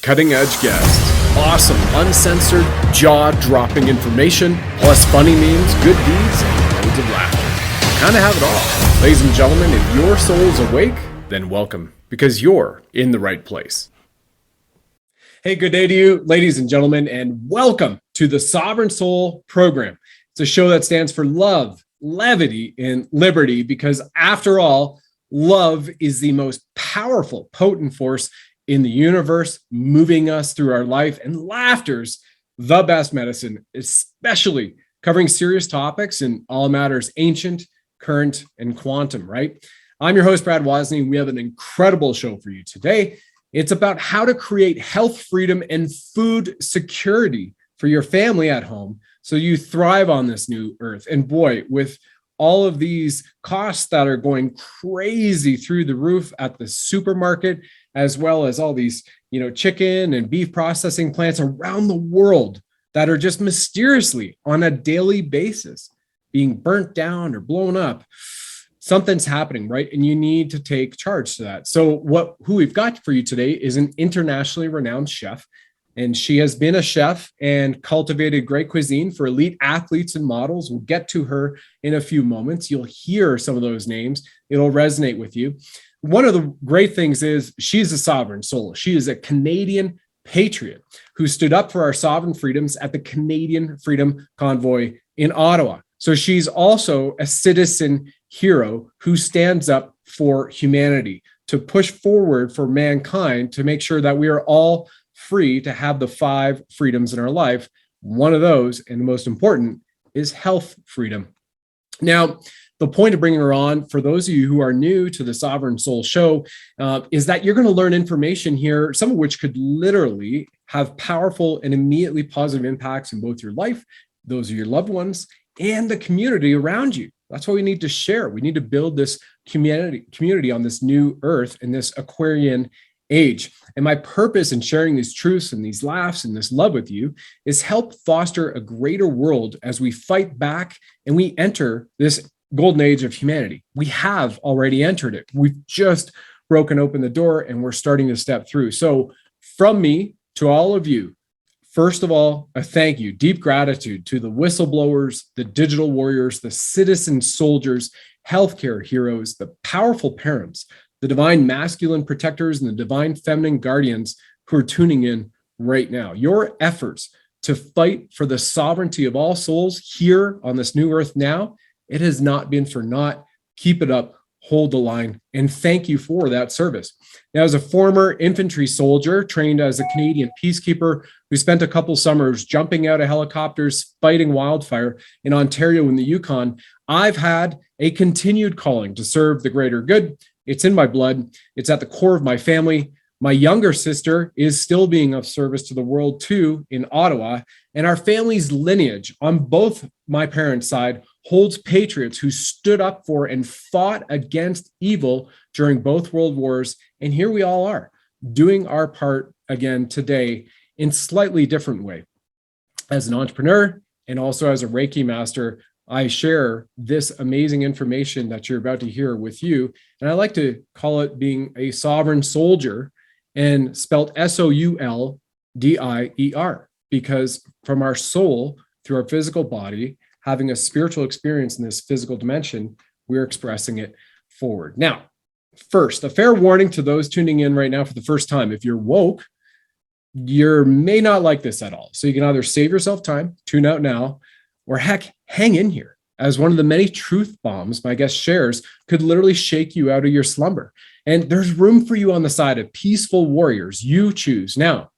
cutting edge guests, awesome, uncensored, jaw-dropping information, plus funny memes, good deeds, and loads of laughter. Kind of have it all. Ladies and gentlemen, if your soul is awake, then welcome, because you're in the right place. Hey, good day to you, ladies and gentlemen, and welcome to the Sovereign Soul program. It's a show that stands for love, levity, and liberty, because after all, love is the most powerful, potent force in the universe, moving us through our life, and laughter's the best medicine, especially covering serious topics in all matters ancient, current, and quantum, right? I'm your host, Brad Wozni, and we have an incredible show for you today. It's about how to create health, freedom, and food security for your family at home so you thrive on this new earth. And boy, with all of these costs that are going crazy through the roof at the supermarket, as well as all these, chicken and beef processing plants around the world that are just mysteriously on a daily basis being burnt down or blown up, something's happening, right? And you need to take charge to that. So who we've got for you today is an internationally renowned chef. And she has been a chef and cultivated great cuisine for elite athletes and models. We'll get to her in a few moments. You'll hear some of those names. It'll resonate with you. One of the great things is she's a sovereign soul. She is a Canadian patriot who stood up for our sovereign freedoms at the Canadian Freedom Convoy in Ottawa. So she's also a citizen hero who stands up for humanity, to push forward for mankind, to make sure that we are all free to have the 5 freedoms in our life. One of those, and the most important, is health freedom. Now, the point of bringing her on, for those of you who are new to the Sovereign Soul show, is that you're going to learn information here, some of which could literally have powerful and immediately positive impacts in both your life, those of your loved ones, and the community around you. That's what we need to share. We need to build this community on this new earth in this Aquarian age. And my purpose in sharing these truths and these laughs and this love with you is help foster a greater world as we fight back and we enter this golden age of humanity. We have already entered it. We've just broken open the door and we're starting to step through. So from me to all of you, first of all, a thank you, deep gratitude to the whistleblowers, the digital warriors, the citizen soldiers, healthcare heroes, the powerful parents, the divine masculine protectors, and the divine feminine guardians who are tuning in right now. Your efforts to fight for the sovereignty of all souls here on this new earth now, it has not been for naught. Keep it up, hold the line, and thank you for that service. Now, as a former infantry soldier trained as a Canadian peacekeeper who spent a couple summers jumping out of helicopters, fighting wildfire in Ontario and the Yukon, I've had a continued calling to serve the greater good. It's in my blood. It's at the core of my family. My younger sister is still being of service to the world too in Ottawa. And our family's lineage on both my parents' side holds patriots who stood up for and fought against evil during both world wars. And here we all are doing our part again today in slightly different way. As an entrepreneur and also as a Reiki master, I share this amazing information that you're about to hear with you. And I like to call it being a sovereign soldier, and spelled SOULDIER, because from our soul through our physical body, having a spiritual experience in this physical dimension, we're expressing it forward. Now, first, a fair warning to those tuning in right now for the first time. If you're woke, you may not like this at all. So you can either save yourself time, tune out now, or heck, hang in here, as one of the many truth bombs my guest shares could literally shake you out of your slumber. And there's room for you on the side of peaceful warriors. You choose. Now,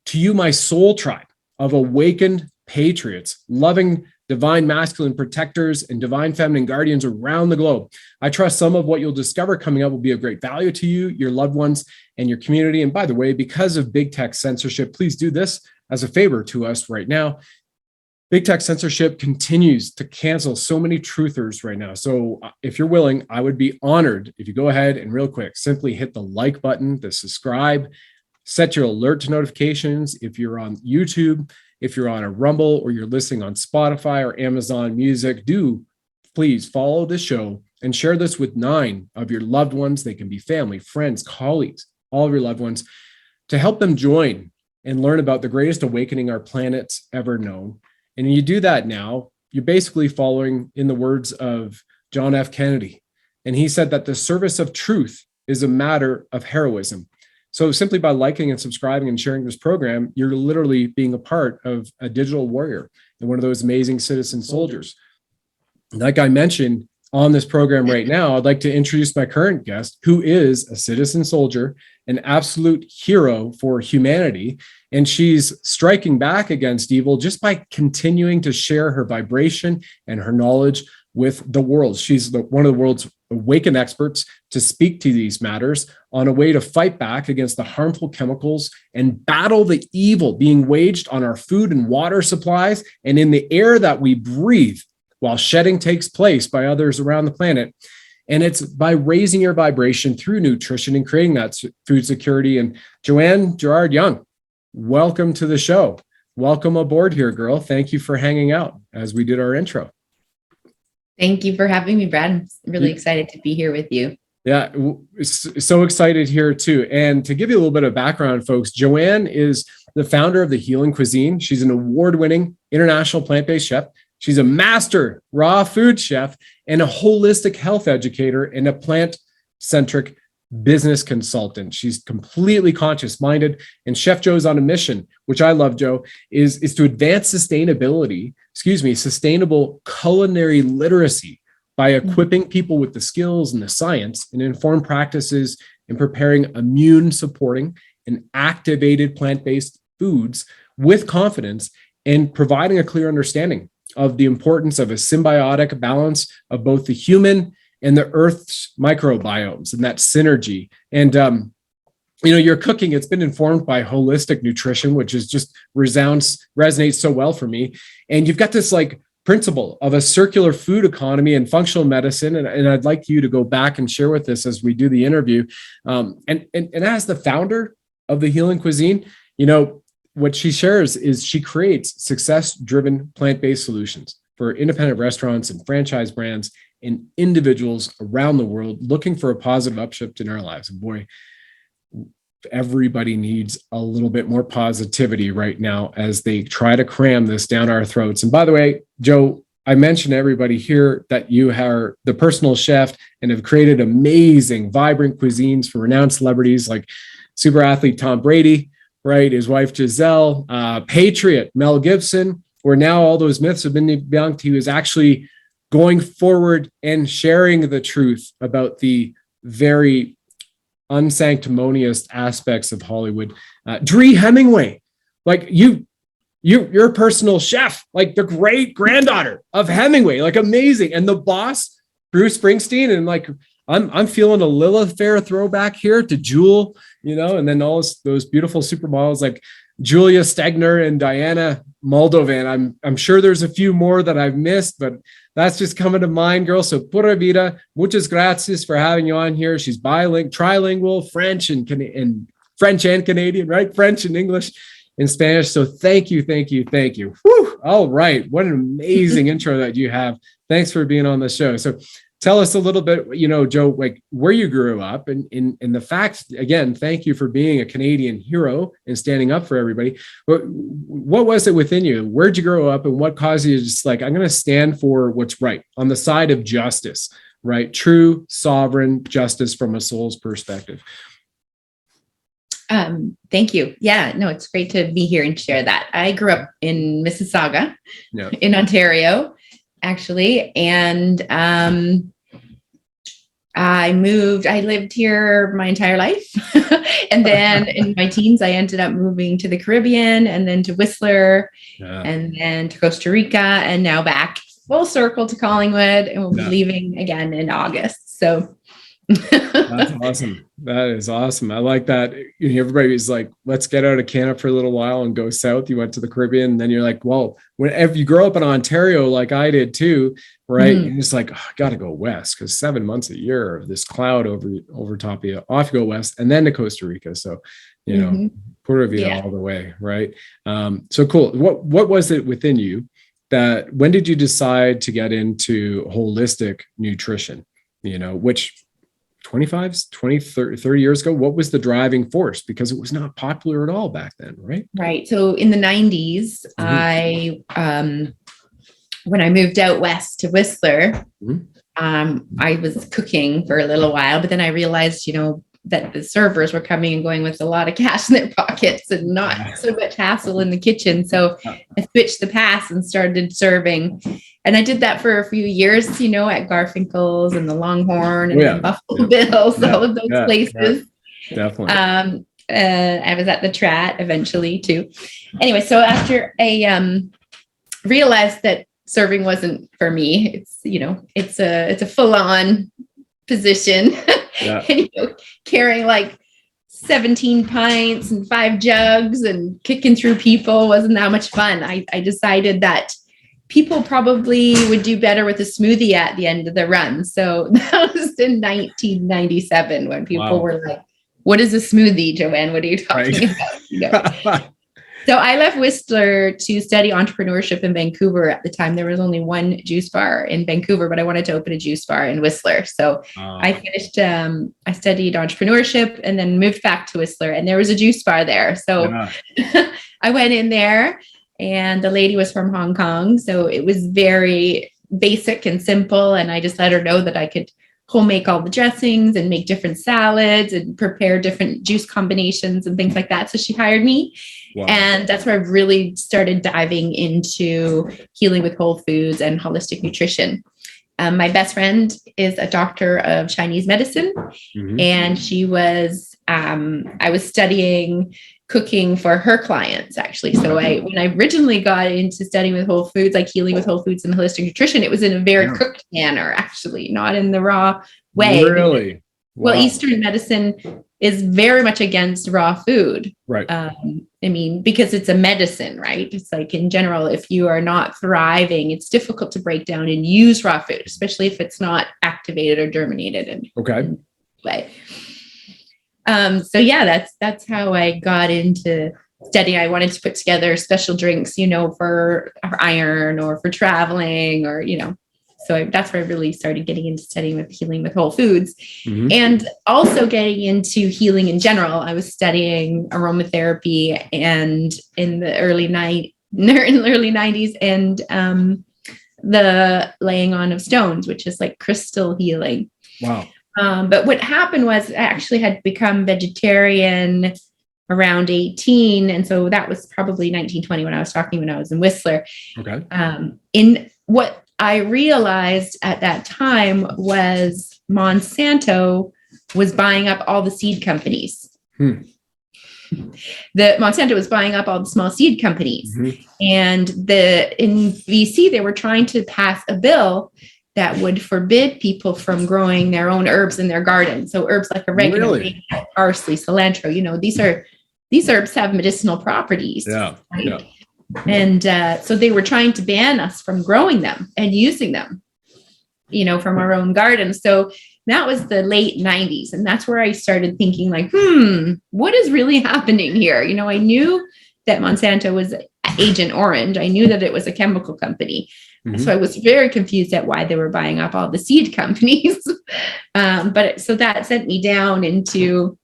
to you, my soul tribe of awakened patriots, loving divine masculine protectors and divine feminine guardians around the globe, I trust some of what you'll discover coming up will be of great value to you, your loved ones, and your community. And by the way, because of big tech censorship, please do this as a favor to us right now. Big tech censorship continues to cancel so many truthers right now. So if you're willing, I would be honored if you go ahead and real quick, simply hit the like button, the subscribe, set your alert to notifications. If you're on YouTube, if you're on a Rumble, or you're listening on Spotify or Amazon Music, do please follow this show and share this with 9 of your loved ones. They can be family, friends, colleagues, all of your loved ones, to help them join and learn about the greatest awakening our planet's ever known. And you do that now, you're basically following in the words of John F. Kennedy. And he said that the service of truth is a matter of heroism. So simply by liking and subscribing and sharing this program, you're literally being a part of a digital warrior and one of those amazing citizen soldiers. Like I mentioned on this program right now, I'd like to introduce my current guest, who is a citizen soldier, an absolute hero for humanity. And she's striking back against evil just by continuing to share her vibration and her knowledge with the world. She's one of the world's awakened experts to speak to these matters on a way to fight back against the harmful chemicals and battle the evil being waged on our food and water supplies and in the air that we breathe while shedding takes place by others around the planet. And it's by raising your vibration through nutrition and creating that food security. And Joanne Gerrard Young, welcome to the show. Welcome aboard here, girl. Thank you for hanging out as we did our intro. Thank you for having me, Brad. I'm really excited to be here with you. Yeah, so excited here too. And to give you a little bit of background, folks, Joanne is the founder of the Healing Cuisine. She's an award-winning international plant-based chef. She's a master raw food chef and a holistic health educator and a plant-centric business consultant. She's completely conscious-minded, and Chef Joe's on a mission, which I love, Joe, is to advance sustainable culinary literacy by equipping people with the skills and the science and informed practices in preparing immune-supporting and activated plant-based foods with confidence and providing a clear understanding of the importance of a symbiotic balance of both the human and the earth's microbiomes and that synergy. And, your cooking, it's been informed by holistic nutrition, which is just resonates so well for me. And you've got this like principle of a circular food economy and functional medicine. And I'd like you to go back and share with us as we do the interview. And as the founder of the Healing Cuisine, what she shares is she creates success-driven plant-based solutions for independent restaurants and franchise brands and individuals around the world looking for a positive upshift in our lives. And boy, everybody needs a little bit more positivity right now as they try to cram this down our throats. And by the way, Joe, I mentioned to everybody here that you are the personal chef and have created amazing, vibrant cuisines for renowned celebrities like super athlete Tom Brady, right? His wife, Giselle, Patriot, Mel Gibson, where now all those myths have been debunked. He was actually going forward and sharing the truth about the very unsanctimonious aspects of Hollywood. Dree Hemingway, like you're a personal chef, like the great granddaughter of Hemingway, like amazing. And the boss, Bruce Springsteen, and like I'm feeling a Lilith Fair throwback here to Jewel, and then all those beautiful supermodels like Julia Stegner and Diana Moldovan. I'm sure there's a few more that I've missed, but that's just coming to mind, girl. So pura vida, muchas gracias for having you on here. She's trilingual, French and Canadian, right? French and English and Spanish. So thank you. Whew. All right. What an amazing intro that you have. Thanks for being on the show. So tell us a little bit, Joe, like where you grew up and the fact, again, thank you for being a Canadian hero and standing up for everybody. But what was it within you? Where'd you grow up and what caused you to just like, I'm going to stand for what's right on the side of justice, right? True sovereign justice from a soul's perspective. Thank you. Yeah, no, it's great to be here and share that. I grew up in Mississauga, in Ontario, actually. And I lived here my entire life. And then in my teens, I ended up moving to the Caribbean and then to Whistler and then to Costa Rica and now back full circle to Collingwood, and we'll be leaving again in August. So that's awesome. That is awesome. I like that. Everybody's like, let's get out of Canada for a little while and go south. You went to the Caribbean, and then you're like, well, whenever you grow up in Ontario, like I did too, right? You're just like, I got to go west because 7 months a year of this cloud over top of you. Off you go west, and then to Costa Rica. So, Pura Vida all the way, right? So cool. What was it within you that when did you decide to get into holistic nutrition? Which 25, 20, 30 years ago? What was the driving force? Because it was not popular at all back then, right? Right. So in the 90s, I when I moved out west to Whistler, I was cooking for a little while, but then I realized, that the servers were coming and going with a lot of cash in their pockets and not so much hassle in the kitchen. So I switched the paths and started serving. And I did that for a few years, at Garfinkel's and the Longhorn and Buffalo Bill's, all of those places. Definitely. I was at the Trat eventually too. Anyway, so after I realized that serving wasn't for me, it's a full-on position. And, carrying like 17 pints and 5 jugs and kicking through people wasn't that much fun. I decided that people probably would do better with a smoothie at the end of the run. So that was in 1997 when people were like, what is a smoothie, Joanne? What are you talking about? So I left Whistler to study entrepreneurship in Vancouver. At the time, there was only one juice bar in Vancouver, but I wanted to open a juice bar in Whistler. So I finished, I studied entrepreneurship and then moved back to Whistler, and there was a juice bar there. So I went in there, and the lady was from Hong Kong. So it was very basic and simple. And I just let her know that I could home make all the dressings and make different salads and prepare different juice combinations and things like that. So she hired me. Wow. And that's where I really started diving into healing with whole foods and holistic nutrition. My best friend is a doctor of Chinese medicine, and she was, I was studying cooking for her clients, actually. So when I originally got into studying with whole foods, like healing with whole foods and holistic nutrition, it was in a very cooked manner, actually, not in the raw way. Really? Wow. Well, Eastern medicine is very much against raw food. Right. Because it's a medicine, right? It's like in general, if you are not thriving, it's difficult to break down and use raw food, especially if it's not activated or germinated in way. So that's how I got into studying. I wanted to put together special drinks, for iron or for traveling or, so that's where I really started getting into studying with healing with whole foods and also getting into healing in general. I was studying aromatherapy and in the early 90s and the laying on of stones, which is like crystal healing. Wow. But what happened was I actually had become vegetarian around 18. And so that was probably 1920 when I was in Whistler. Okay. In what I realized at that time was Monsanto was buying up all the seed companies. Monsanto was buying up all the small seed companies. And in BC, they were trying to pass a bill that would forbid people from growing their own herbs in their garden. So herbs like oregano, parsley, cilantro, these herbs have medicinal properties. Yeah. Right? Yeah. And so they were trying to ban us from growing them and using them, from our own gardens. So that was the late 90s. And that's where I started thinking like, what is really happening here? I knew that Monsanto was Agent Orange. I knew that it was a chemical company. So I was very confused at why they were buying up all the seed companies. So that sent me down into,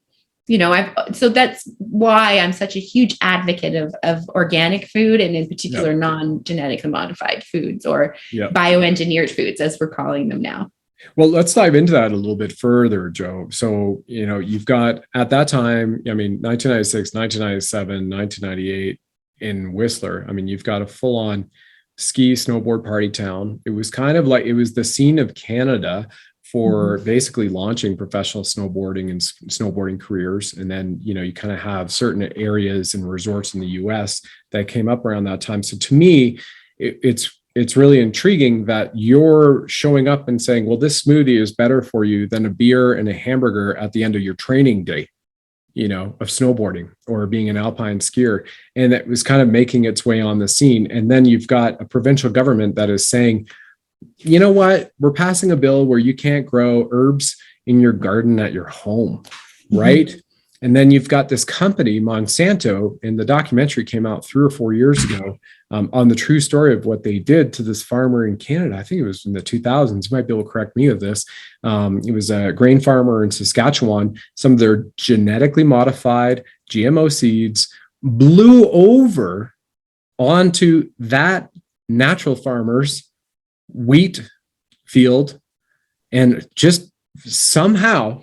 so that's why I'm such a huge advocate of organic food and in particular non-genetically modified foods or bioengineered foods, as we're calling them now. Well, let's dive into that a little bit further, Joe. So, you've got at that time, 1996, 1997, 1998 in Whistler. You've got a full-on ski snowboard party town. It was kind of like, it was the scene of Canada for basically launching professional snowboarding and snowboarding careers. And then, you kind of have certain areas and resorts in the US that came up around that time. So to me, it's really intriguing that you're showing up and saying, well, this smoothie is better for you than a beer and a hamburger at the end of your training day, of snowboarding or being an alpine skier. And that was kind of making its way on the scene. And then you've got a provincial government that is saying, you know what, we're passing a bill where you can't grow herbs in your garden at your home, right? And then you've got this company, Monsanto, and the documentary came out 3 or 4 years ago on the true story of what they did to this farmer in Canada. I think it was in the 2000s. You might be able to correct me of this. It was a grain farmer in Saskatchewan. Some of their genetically modified GMO seeds blew over onto that natural farmer's wheat field, and just somehow,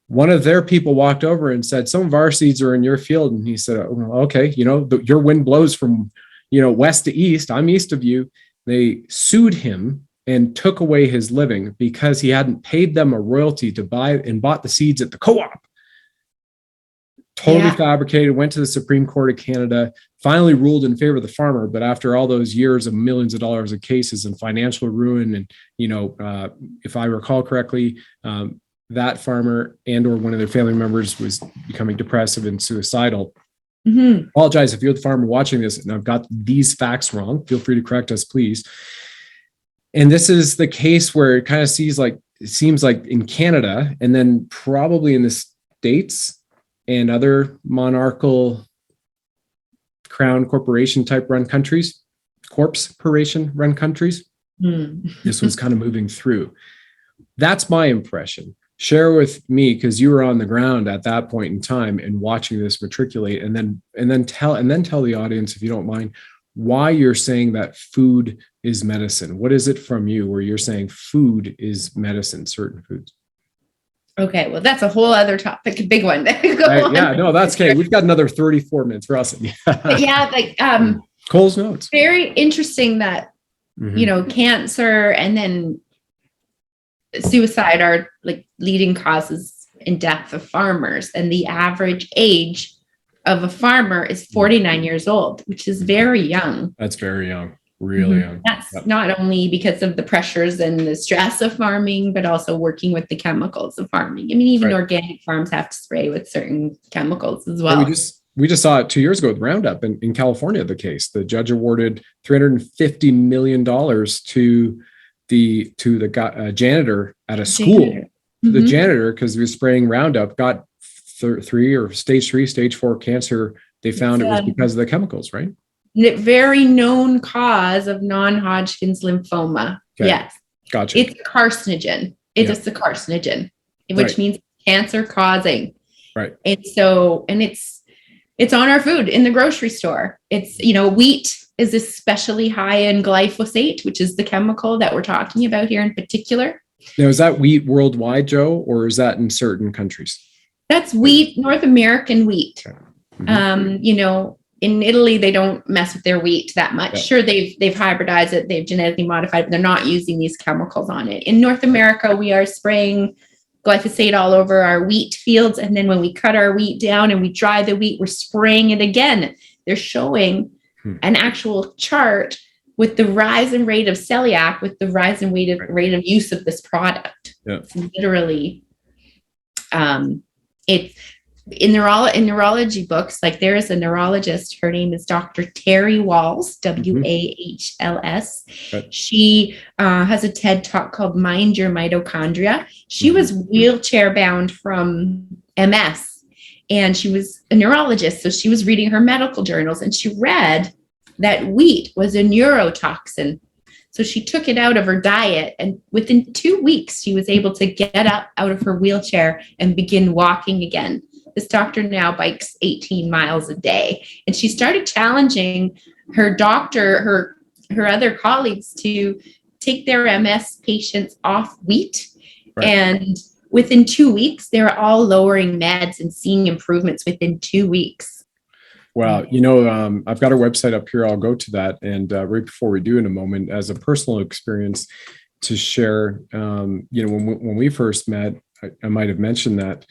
one of their people walked over and said, some of our seeds are in your field. And he said, oh, okay, your wind blows from, west to east. I'm east of you. They sued him and took away his living because he hadn't paid them a royalty to buy and bought the seeds at the co-op. Totally fabricated, went to the Supreme Court of Canada, finally ruled in favor of the farmer. But after all those years of millions of dollars of cases and financial ruin, and, if I recall correctly, that farmer and or one of their family members was becoming depressive and suicidal. Mm-hmm. Apologize if you're the farmer watching this and I've got these facts wrong. Feel free to correct us, please. And this is the case where it kind of seems like in Canada, and then probably in the States and other monarchical crown corporation type run countries, corporation run countries, this was kind of moving through. That's my impression. Share with me, because you were on the ground at that point in time and watching this matriculate, and then tell the audience, if you don't mind, why you're saying that food is medicine. What is it from you where you're saying food is medicine, certain foods? Okay, well, that's a whole other topic, a big one. No, that's okay. We've got another 34 minutes, Russ. Cole's notes. Very interesting that, cancer and then suicide are like leading causes in death of farmers. And the average age of a farmer is 49 years old, which is very young. That's very young. Really young. That's not only because of the pressures and the stress of farming, but also working with the chemicals of farming. I mean, even organic farms have to spray with certain chemicals as well. We just saw it 2 years ago with Roundup in California, the case. The judge awarded $350 million to the janitor at a school. Mm-hmm. The janitor, because he was spraying Roundup, got stage 3, stage 4 cancer. They found it was because of the chemicals, right? Very known cause of non-Hodgkin's lymphoma. Okay. Yes. Gotcha. It's a carcinogen. It's a carcinogen, which means cancer causing. Right. And it's on our food in the grocery store. It's, wheat is especially high in glyphosate, which is the chemical that we're talking about here in particular. Now, is that wheat worldwide, Joe, or is that in certain countries? That's wheat, North American wheat. Okay. Mm-hmm. In Italy, they don't mess with their wheat that much. Yeah. Sure, they've hybridized it, they've genetically modified it, but they're not using these chemicals on it. In North America, we are spraying glyphosate all over our wheat fields. And then when we cut our wheat down and we dry the wheat, we're spraying it again. They're showing an actual chart with the rise in rate of celiac, with the rise in rate of use of this product. Yeah. It's literally, it's in neurology books, like there is a neurologist, her name is Dr. Terry Walls, Wahls. Right. She has a TED talk called Mind Your Mitochondria. She was wheelchair bound from MS, and she was a neurologist. So she was reading her medical journals, and she read that wheat was a neurotoxin. So she took it out of her diet, and within 2 weeks, she was able to get up out of her wheelchair and begin walking again. This doctor now bikes 18 miles a day. And she started challenging her doctor, her other colleagues, to take their MS patients off wheat. Right. And within 2 weeks, they were all lowering meds and seeing improvements within 2 weeks. Wow. I've got our website up here. I'll go to that. And right before we do in a moment, as a personal experience to share, when we first met, I might have mentioned that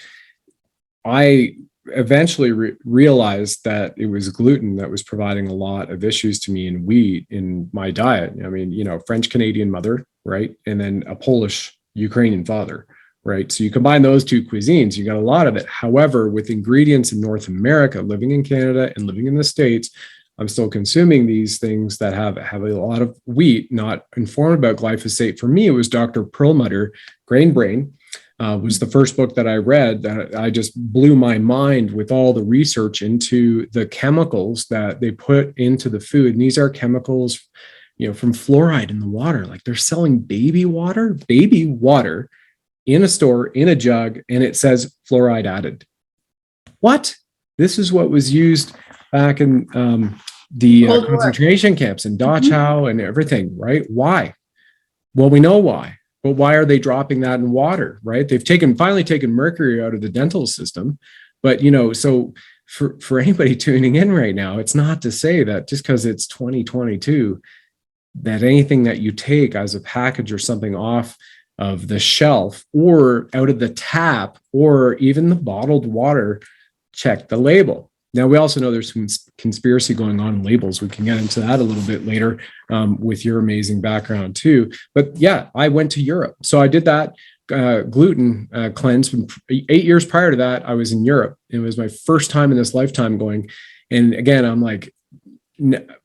I eventually realized that it was gluten that was providing a lot of issues to me in wheat in my diet. I mean, French Canadian mother, right? And then a Polish Ukrainian father, right? So you combine those two cuisines, you got a lot of it. However, with ingredients in North America, living in Canada and living in the States, I'm still consuming these things that have a lot of wheat, not informed about glyphosate. For me, it was Dr. Perlmutter, Grain Brain. was the first book that I read that I just blew my mind with all the research into the chemicals that they put into the food. And these are chemicals, from fluoride in the water. Like they're selling baby water in a store, in a jug, and it says fluoride added. What? This is what was used back in the concentration camps in Dachau and everything, right? Why? Well, we know why, but why are they dropping that in water, right? They've finally taken mercury out of the dental system. But, so for anybody tuning in right now, it's not to say that just because it's 2022, that anything that you take as a package or something off of the shelf or out of the tap or even the bottled water, check the label. Now, we also know there's some conspiracy going on in labels. We can get into that a little bit later with your amazing background too. But yeah, I went to Europe. So I did that gluten cleanse. 8 years prior to that, I was in Europe. It was my first time in this lifetime going. And again, I'm like,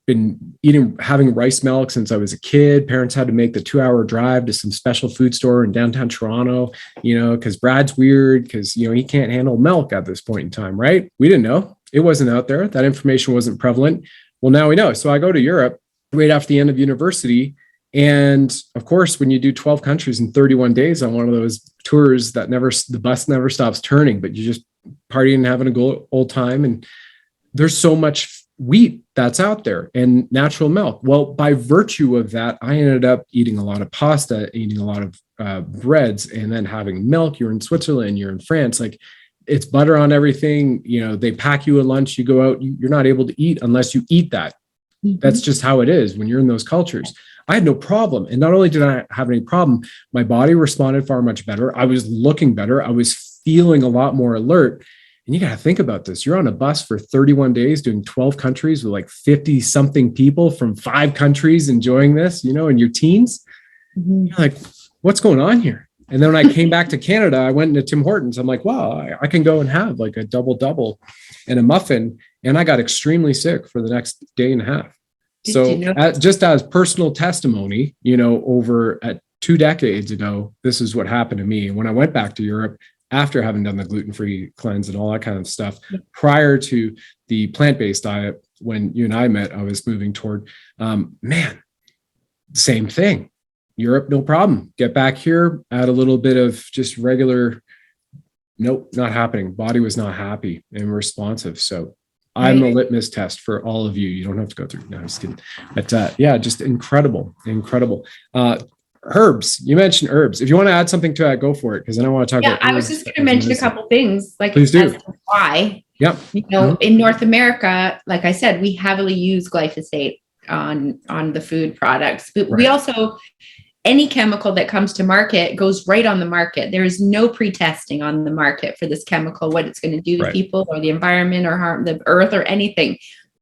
been having rice milk since I was a kid. Parents had to make the 2-hour drive to some special food store in downtown Toronto, because Brad's weird because, he can't handle milk at this point in time, right? We didn't know. It wasn't out there. That information wasn't prevalent. Well, now we know. So I go to Europe right after the end of university. And of course, when you do 12 countries in 31 days on one of those tours that the bus never stops turning, but you're just partying and having a good old time. And there's so much wheat that's out there and natural milk. Well, by virtue of that, I ended up eating a lot of pasta, eating a lot of breads, and then having milk. You're in Switzerland, you're in France, like it's butter on everything. They pack you a lunch, you go out, you're not able to eat unless you eat that. That's just how it is when you're in those cultures. I had no problem. And not only did I have any problem, my body responded far much better. I was looking better. I was feeling a lot more alert. And you got to think about this. You're on a bus for 31 days doing 12 countries with like 50 something people from 5 countries enjoying this, in your teens. You're like, what's going on here? And then when I came back to Canada, I went into Tim Hortons. I'm like, wow, I can go and have like a double and a muffin. And I got extremely sick for the next day and a half. So just as personal testimony, over at 2 decades ago, this is what happened to me. When I went back to Europe, after having done the gluten-free cleanse and all that kind of stuff, prior to the plant-based diet, when you and I met, I was moving toward, same thing. Europe, no problem. Get back here, add a little bit of just regular, nope, not happening. Body was not happy and responsive. So I'm a litmus test for all of you. You don't have to go through. No, I'm just kidding. But just incredible. Herbs. You mentioned herbs. If you want to add something to that, go for it. Because then I want to talk about I was just going to mention a couple things. Like, please do. Why? Yep. In North America, like I said, we heavily use glyphosate on the food products. But we also, any chemical that comes to market goes right on the market. There is no pre-testing on the market for this chemical, what it's going to do to people or the environment or harm the earth or anything.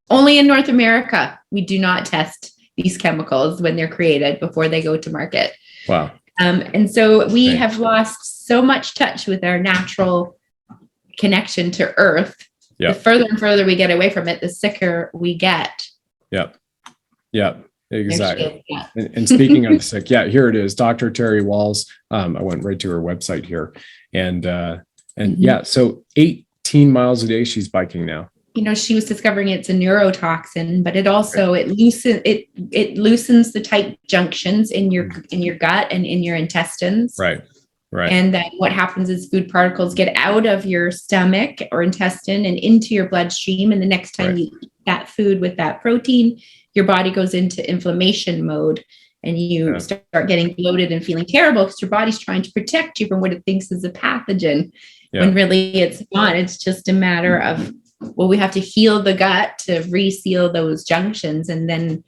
Only in North America, we do not test these chemicals when they're created before they go to market. Wow. And so we have lost so much touch with our natural connection to earth. The further and further we get away from it, the sicker we get. Yep. Exactly. And speaking of the sick, here it is. Dr. Terry Walls. I went right to her website here. And so 18 miles a day she's biking now. She was discovering it's a neurotoxin, but it also it loosens the tight junctions in your gut and in your intestines. Right. And then what happens is food particles get out of your stomach or intestine and into your bloodstream. And the next time you eat that food with that protein, your body goes into inflammation mode and you start getting bloated and feeling terrible because your body's trying to protect you from what it thinks is a pathogen. When really it's not. It's just a matter of, we have to heal the gut to reseal those junctions and then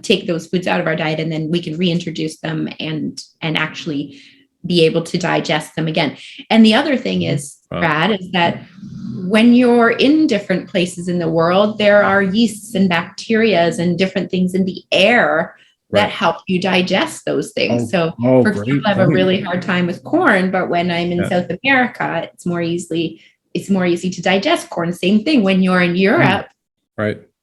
take those foods out of our diet, and then we can reintroduce them and actually be able to digest them again. And the other thing is, Brad, is that when you're in different places in the world, there are yeasts and bacterias and different things in the air that help you digest those things. For example, I have a really hard time with corn, but when I'm in South America, it's more easy to digest corn. Same thing when you're in Europe.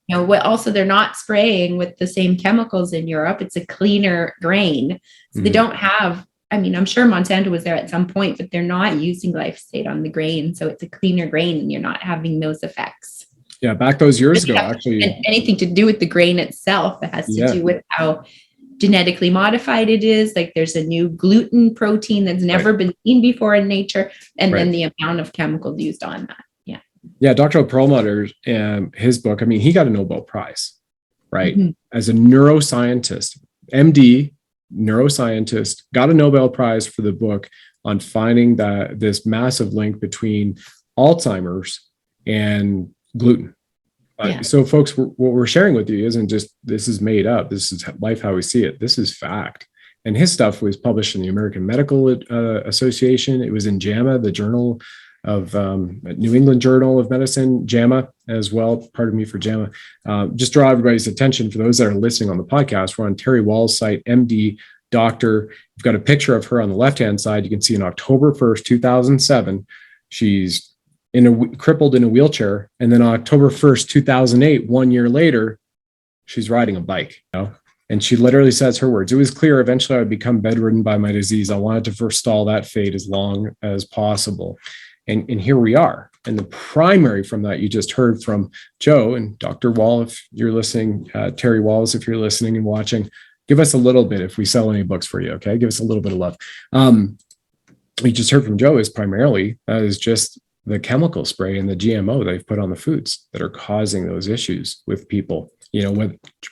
Also they're not spraying with the same chemicals in Europe. It's a cleaner grain. So they don't have I mean, I'm sure Monsanto was there at some point, but they're not using glyphosate on the grain. So it's a cleaner grain and you're not having those effects. Yeah, back those years ago, actually. Anything to do with the grain itself. It has to do with how genetically modified it is. Like there's a new gluten protein that's never been seen before in nature. And then the amount of chemicals used on that. Yeah. Yeah. Dr. Perlmutter, his book, I mean, he got a Nobel Prize, right? As a neuroscientist, MD, neuroscientist, got a Nobel Prize for the book on finding this massive link between Alzheimer's and gluten. So folks, what we're sharing with you isn't just, this is made up. This is life how we see it. This is fact. And his stuff was published in the American Medical Association. It was in JAMA, the Journal of New England Journal of Medicine, JAMA as well. Pardon me for JAMA. Just draw everybody's attention for those that are listening on the podcast. We're on Terry Wall's site, MD, doctor. We've got a picture of her on the left-hand side. You can see on October 1st, 2007, she's crippled in a wheelchair. And then on October 1st, 2008, 1 year later, she's riding a bike, And she literally says her words, "It was clear eventually I would become bedridden by my disease. I wanted to forestall that fate as long as possible." And here we are. And the primary from that, you just heard from Joe and Dr. Wall, if you're listening, Terry Walls, if you're listening and watching, give us a little bit if we sell any books for you, okay? Give us a little bit of love. We just heard from Joe is primarily, is just the chemical spray and the GMO they've put on the foods that are causing those issues with people,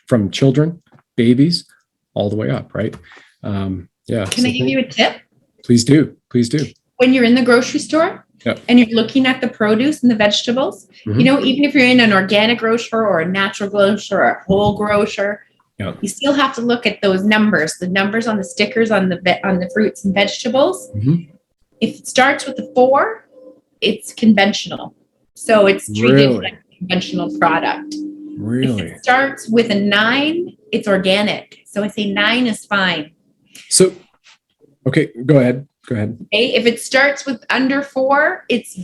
from children, babies, all the way up, right? Can I give you a tip? Please do. Please do. When you're in the grocery store and you're looking at the produce and the vegetables, even if you're in an organic grocer or a natural grocer or a whole grocer, you still have to look at those numbers, the numbers on the stickers on the fruits and vegetables. If it starts with a 4, it's conventional. So it's treated like a conventional product. Really? If it starts with a 9, it's organic. So I say 9 is fine. So, okay, go ahead. Okay. If it starts with under 4, it's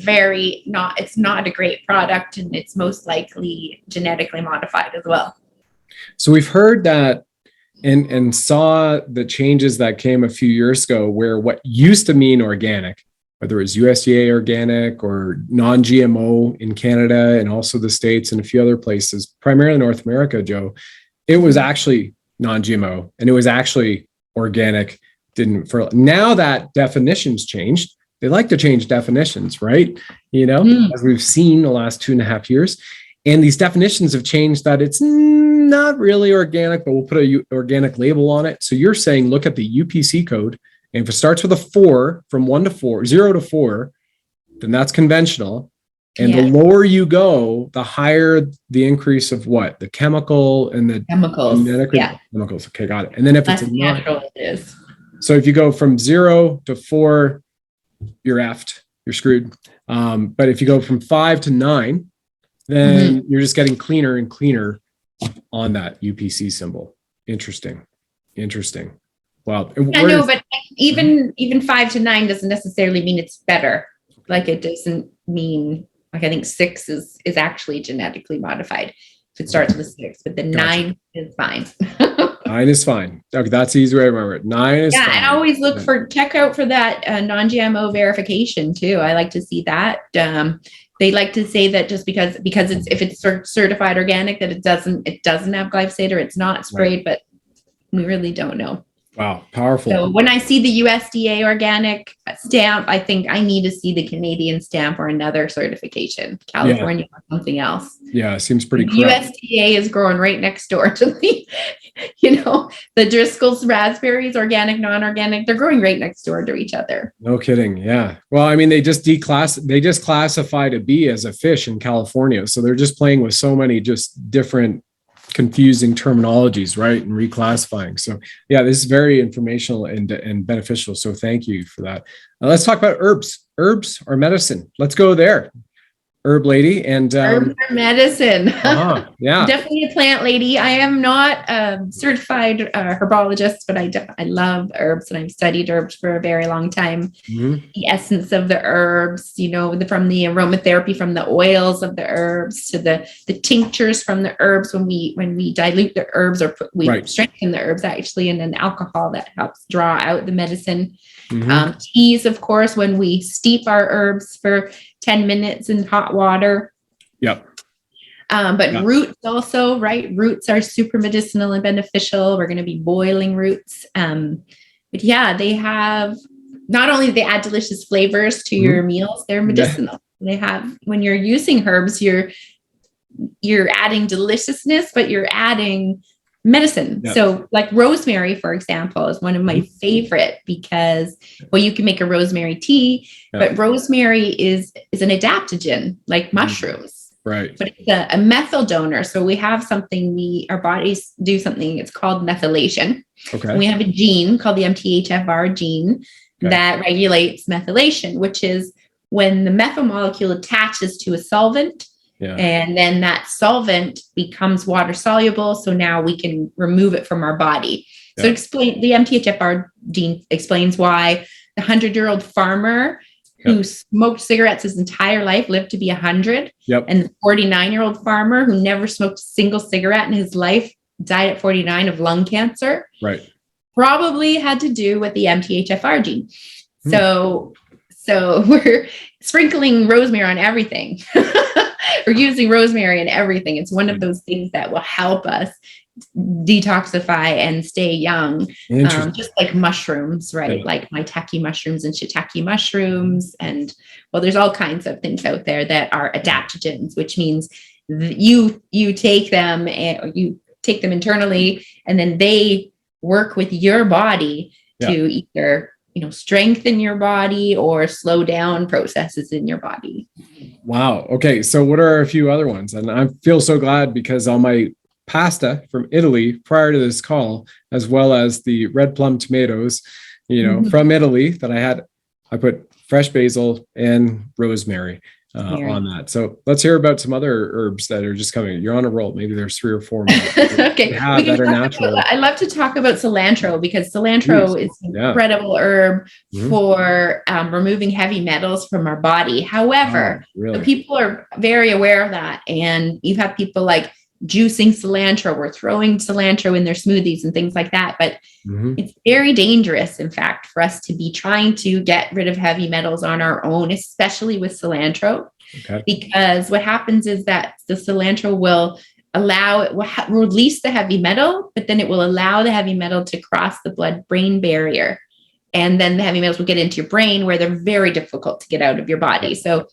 not a great product, and it's most likely genetically modified as well. So we've heard that and saw the changes that came a few years ago where what used to mean organic, whether it was USDA organic or non-GMO in Canada and also the States and a few other places, primarily North America, Joe, it was actually non-GMO and it was actually organic. Now that definitions changed, they like to change definitions, right? As we've seen the last 2.5 years. And these definitions have changed that it's not really organic, but we'll put a organic label on it. So you're saying, look at the UPC code. And if it starts with a 4, from 1 to 4, 0 to 4, then that's conventional. And the lower you go, the higher the increase of what? The chemical and the chemicals. Chemicals. Okay, got it. And then if that's it's natural, it is. So if you go from 0 to 4, you're effed, you're screwed. But if you go from 5 to 9, then you're just getting cleaner and cleaner on that UPC symbol. Interesting. Wow. I know, but even 5 to 9 doesn't necessarily mean it's better. Like it doesn't mean, like I think 6 is actually genetically modified. If it starts with 6, but the 9 is fine. 9 is fine. Okay, that's the easy way to remember it. 9 is fine. And always check out for that non-GMO verification too. I like to see that. They like to say that just because if it's certified organic, that it doesn't have glyphosate or it's not sprayed, but we really don't know. Wow, powerful. So when I see the USDA organic stamp, I think I need to see the Canadian stamp or another certification, California or something else. Yeah, it seems pretty correct. USDA is growing right next door to the, the Driscoll's raspberries, organic, non-organic, they're growing right next door to each other. No kidding. Yeah. Well, I mean, they just classified a bee as a fish in California. So they're just playing with so many just different confusing terminologies, right? And reclassifying. So yeah, this is very informational and beneficial. So thank you for that. Let's talk about herbs. Herbs are medicine. Let's go there. herb lady, and Herbs are medicine. yeah, Definitely a plant lady. I am not a certified herbologist, but I love herbs, and I've studied herbs for a very long time. The essence of the herbs, from the aromatherapy, from the oils of the herbs to the tinctures from the herbs. When we dilute the herbs, or we strengthen the herbs actually, and then alcohol that helps draw out the medicine. Teas, of course, when we steep our herbs for 10 minutes in hot water. Yep. Roots also, right? Roots are super medicinal and beneficial. We're going to be boiling roots. But yeah, they have, not only do they add delicious flavors to your meals, they're medicinal. They have, when you're using herbs, you're adding deliciousness, but you're adding medicine. So like rosemary, for example, is one of my favorite because, you can make a rosemary tea, but rosemary is an adaptogen like mushrooms. Right. But it's a methyl donor. So we have something, our bodies do something, it's called methylation. Okay. And we have a gene called the MTHFR gene that regulates methylation, which is when the methyl molecule attaches to a solvent. And then that solvent becomes water soluble. So now we can remove it from our body. So the MTHFR gene explains why the 100-year-old farmer who smoked cigarettes his entire life lived to be 100. And the 49-year-old farmer who never smoked a single cigarette in his life died at 49 of lung cancer. Right. Probably had to do with the MTHFR gene. So we're sprinkling rosemary on everything. We're using rosemary in everything. It's one of those things that will help us detoxify and stay young, just like mushrooms, right? Like maitake mushrooms and shiitake mushrooms. And there's all kinds of things out there that are adaptogens, which means you take them and you take them internally, and then they work with your body to either strengthen your body or slow down processes in your body. Wow. Okay. So what are a few other ones? And I feel so glad because on my pasta from Italy prior to this call, as well as the red plum tomatoes, from Italy that I put fresh basil and rosemary on that. So let's hear about some other herbs that are just coming. You're on a roll. Maybe there's 3 or 4 more. Okay. That are natural. I love to talk about cilantro because cilantro is an incredible herb for removing heavy metals from our body. However, people are very aware of that. And you've had people like juicing cilantro or throwing cilantro in their smoothies and things like that. But it's very dangerous, in fact, for us to be trying to get rid of heavy metals on our own, especially with cilantro, because what happens is that the cilantro will release the heavy metal, but then it will allow the heavy metal to cross the blood-brain barrier. And then the heavy metals will get into your brain where they're very difficult to get out of your body. So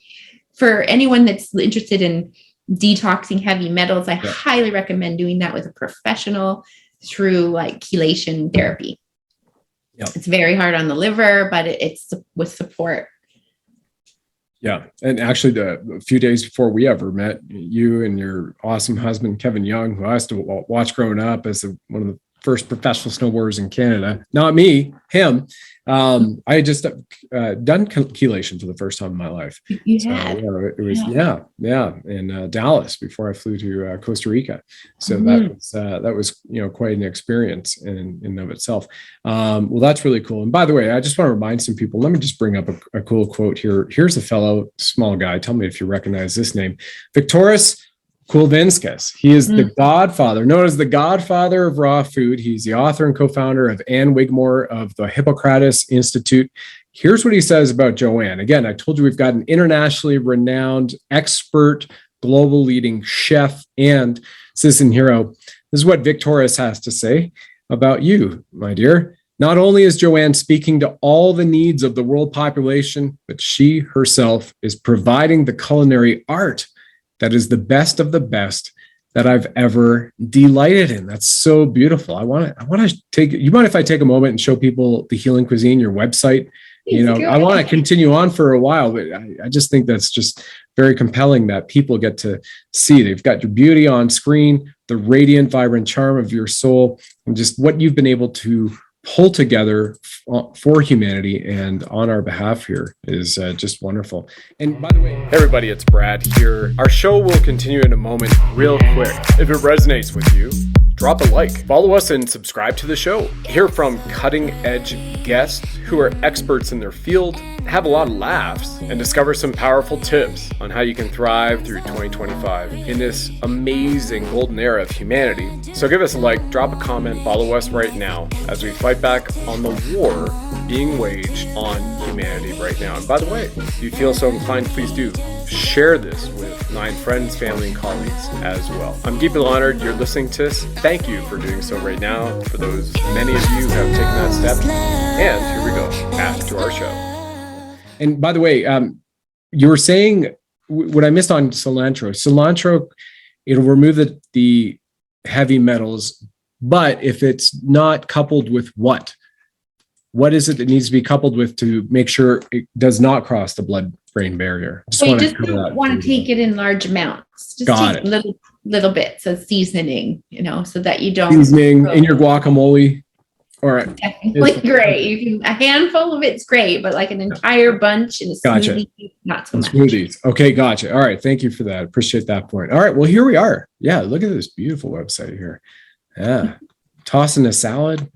for anyone that's interested in detoxing heavy metals, I highly recommend doing that with a professional through like chelation therapy. It's very hard on the liver, but it's with support. Yeah. And actually a few days before we ever met, you and your awesome husband, Kevin Young, who I used to watch growing up as one of the first professional snowboarders in Canada, not me, him. I had just done chelation for the first time in my life. You had? It was in Dallas before I flew to Costa Rica. So that was quite an experience in and of itself. Well, that's really cool. And by the way, I just want to remind some people. Let me just bring up a cool quote here. Here's a fellow small guy. Tell me if you recognize this name, Viktoras Kulvinskas. He is the godfather, known as the godfather of raw food. He's the author and co-founder of Anne Wigmore of the Hippocrates Institute. Here's what he says about Joanne. Again, I told you we've got an internationally renowned expert, global leading chef and citizen hero. This is what Viktoras has to say about you, my dear. Not only is Joanne speaking to all the needs of the world population, but she herself is providing the culinary art that is the best of the best that I've ever delighted in. That's so beautiful. I want to take, you mind if I take a moment and show people the Healing Cuisine, your website? I want to continue on for a while, but I just think that's just very compelling that people get to see. They've got your beauty on screen, the radiant, vibrant charm of your soul, and just what you've been able to pull together for humanity and on our behalf here is just wonderful. And by the way, hey everybody, it's Brad here. Our show will continue in a moment real quick. If it resonates with you, drop a like, follow us, and subscribe to the show. Hear from cutting edge guests who are experts in their field, have a lot of laughs, and discover some powerful tips on how you can thrive through 2025 in this amazing golden era of humanity. So give us a like, drop a comment, follow us right now as we fight back on the war being waged on humanity right now. And by the way, if you feel so inclined, please do share this with 9 friends, family, and colleagues as well. I'm deeply honored you're listening to this. Thank you for doing so right now. For those many of you who have taken that step. And here we go, back to our show. And by the way, you were saying what I missed on cilantro. Cilantro, it'll remove the heavy metals, but if it's not coupled with what is it that needs to be coupled with to make sure it does not cross the blood-brain barrier? So you just don't want to take it in large amounts. Just take little bits of seasoning, so that you don't seasoning in your guacamole. Or definitely great. A handful of it's great, but like an entire bunch in a smoothie, not so much. Smoothies. Okay, gotcha. All right, thank you for that. Appreciate that point. All right, well, here we are. Yeah, look at this beautiful website here. Yeah, tossing a salad,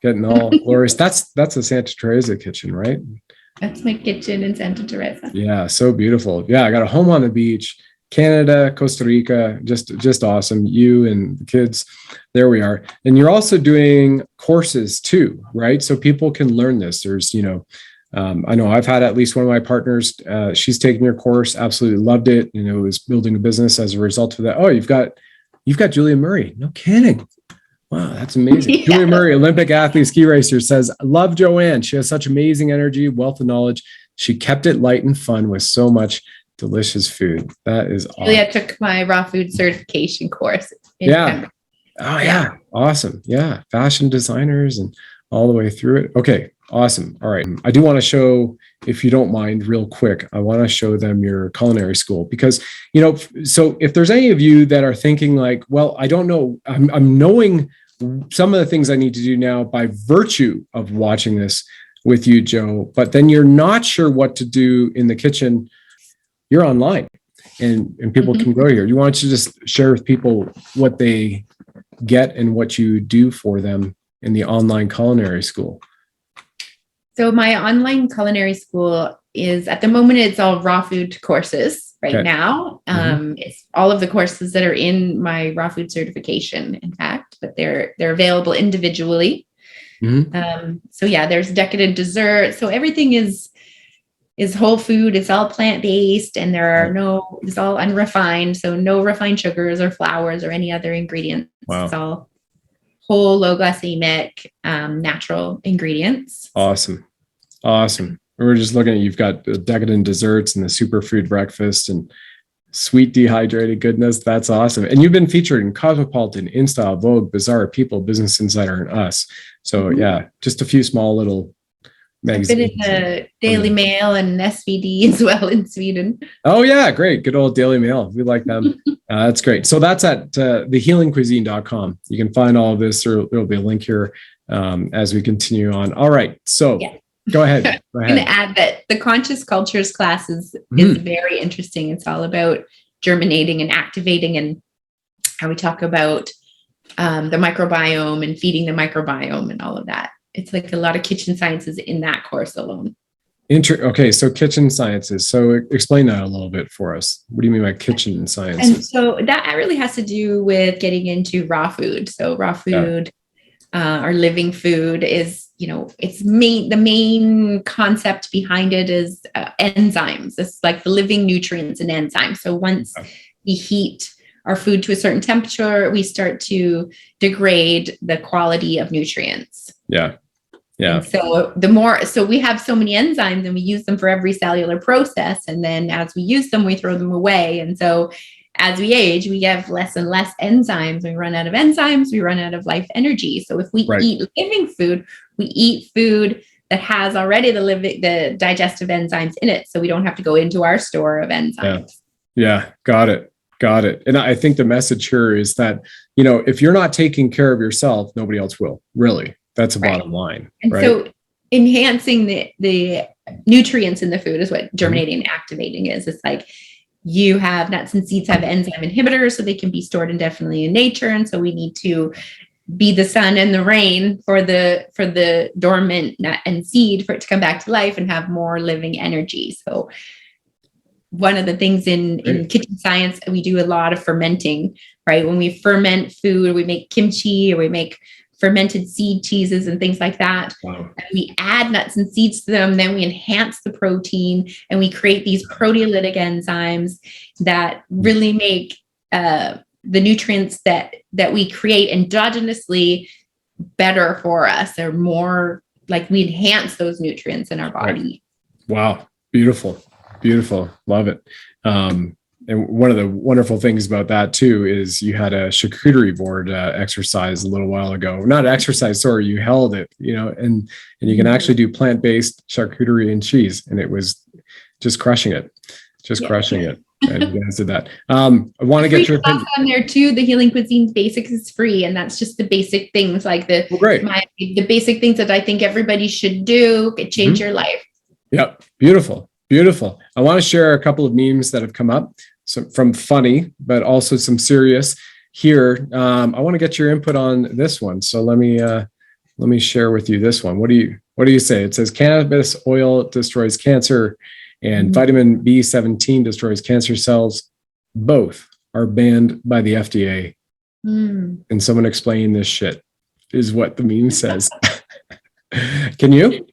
getting all glorious. That's a Santa Teresa kitchen, right? That's my kitchen in Santa Teresa. Yeah, so beautiful. Yeah, I got a home on the beach. Canada, Costa Rica, just awesome. You and the kids, there we are. And you're also doing courses too, right? So people can learn this. There's, I know I've had at least one of my partners, she's taken your course, absolutely loved it. Was building a business as a result of that. Oh, you've got Julia Murray. No kidding. Wow, that's amazing. Yeah. Julia Murray, Olympic athlete, ski racer, says, love Joanne. She has such amazing energy, wealth of knowledge. She kept it light and fun with so much delicious food. That is awesome. Julia took my raw food certification course. Yeah. Oh yeah. Awesome. Yeah. Fashion designers and all the way through it. Okay. Awesome. All right. I do want to show, if you don't mind, real quick, I want to show them your culinary school because, so if there's any of you that are thinking like, well, I don't know, I'm knowing some of the things I need to do now by virtue of watching this with you, Joe, but then you're not sure what to do in the kitchen. You're online and people can go here. You want to just share with people what they get and what you do for them in the online culinary school. So my online culinary school is, at the moment, it's all raw food courses now. It's all of the courses that are in my raw food certification, in fact, but they're available individually. So yeah, there's decadent dessert. So everything is whole food. It's all plant-based, and it's all unrefined. So no refined sugars or flours or any other ingredients. Wow. It's all whole, low glycemic, natural ingredients. Awesome. We're just looking at, you've got the decadent desserts and the superfood breakfast and sweet dehydrated goodness. That's awesome. And you've been featured in Cosmopolitan, InStyle, Vogue, Bazaar, People, Business Insider, and Us. So yeah, just a few small little magazines. I've been in the Daily Mail and SVD as well in Sweden. Oh yeah, great. Good old Daily Mail. We like them. That's great. So that's at thehealingcuisine.com. You can find all of this. There'll be a link here as we continue on. All right. So go ahead. I'm going to add that the Conscious Cultures class is very interesting. It's all about germinating and activating, and how we talk about the microbiome and feeding the microbiome and all of that. It's like a lot of kitchen sciences in that course alone. Okay, so kitchen sciences. So explain that a little bit for us. What do you mean by kitchen sciences? And so that really has to do with getting into raw food. So raw food, or living food is, the main concept behind it is enzymes. It's like the living nutrients and enzymes. So once we heat our food to a certain temperature, we start to degrade the quality of nutrients. Yeah. And so we have so many enzymes, and we use them for every cellular process. And then as we use them, we throw them away. And so as we age, we have less and less enzymes. We run out of enzymes, we run out of life energy. So if we eat living food, we eat food that has already the digestive enzymes in it. So we don't have to go into our store of enzymes. Yeah. Got it. And I think the message here is that, if you're not taking care of yourself, nobody else will, really. That's a Right. bottom line. And right? so enhancing the nutrients in the food is what germinating and activating is. It's like you have nuts and seeds have enzyme inhibitors, so they can be stored indefinitely in nature. And so we need to be the sun and the rain for the dormant nut and seed for it to come back to life and have more living energy. So one of the things in kitchen science, we do a lot of fermenting, right? When we ferment food, we make kimchi or we make fermented seed cheeses and things like that. Wow. And we add nuts and seeds to them, then we enhance the protein and we create these proteolytic enzymes that really make the nutrients that we create endogenously better for us. They're more like we enhance those nutrients in our body. Right. Wow. Beautiful. Love it. And one of the wonderful things about that too is you had a charcuterie board exercise a little while ago. Not exercise, sorry, you held it, and you can actually do plant-based charcuterie and cheese, and it was just crushing it. Crushing it. And you guys did that. I want to get your opinion on there too. The Healing Cuisines Basics is free, and that's just the basic things, like the basic things that I think everybody should do. It change your life. Yep, beautiful. I want to share a couple of memes that have come up, some from funny, but also some serious here. I want to get your input on this one. So let me share with you this one. What do you say? It says cannabis oil destroys cancer and vitamin B17 destroys cancer cells. Both are banned by the FDA. And someone explain this shit is what the meme says. Can you?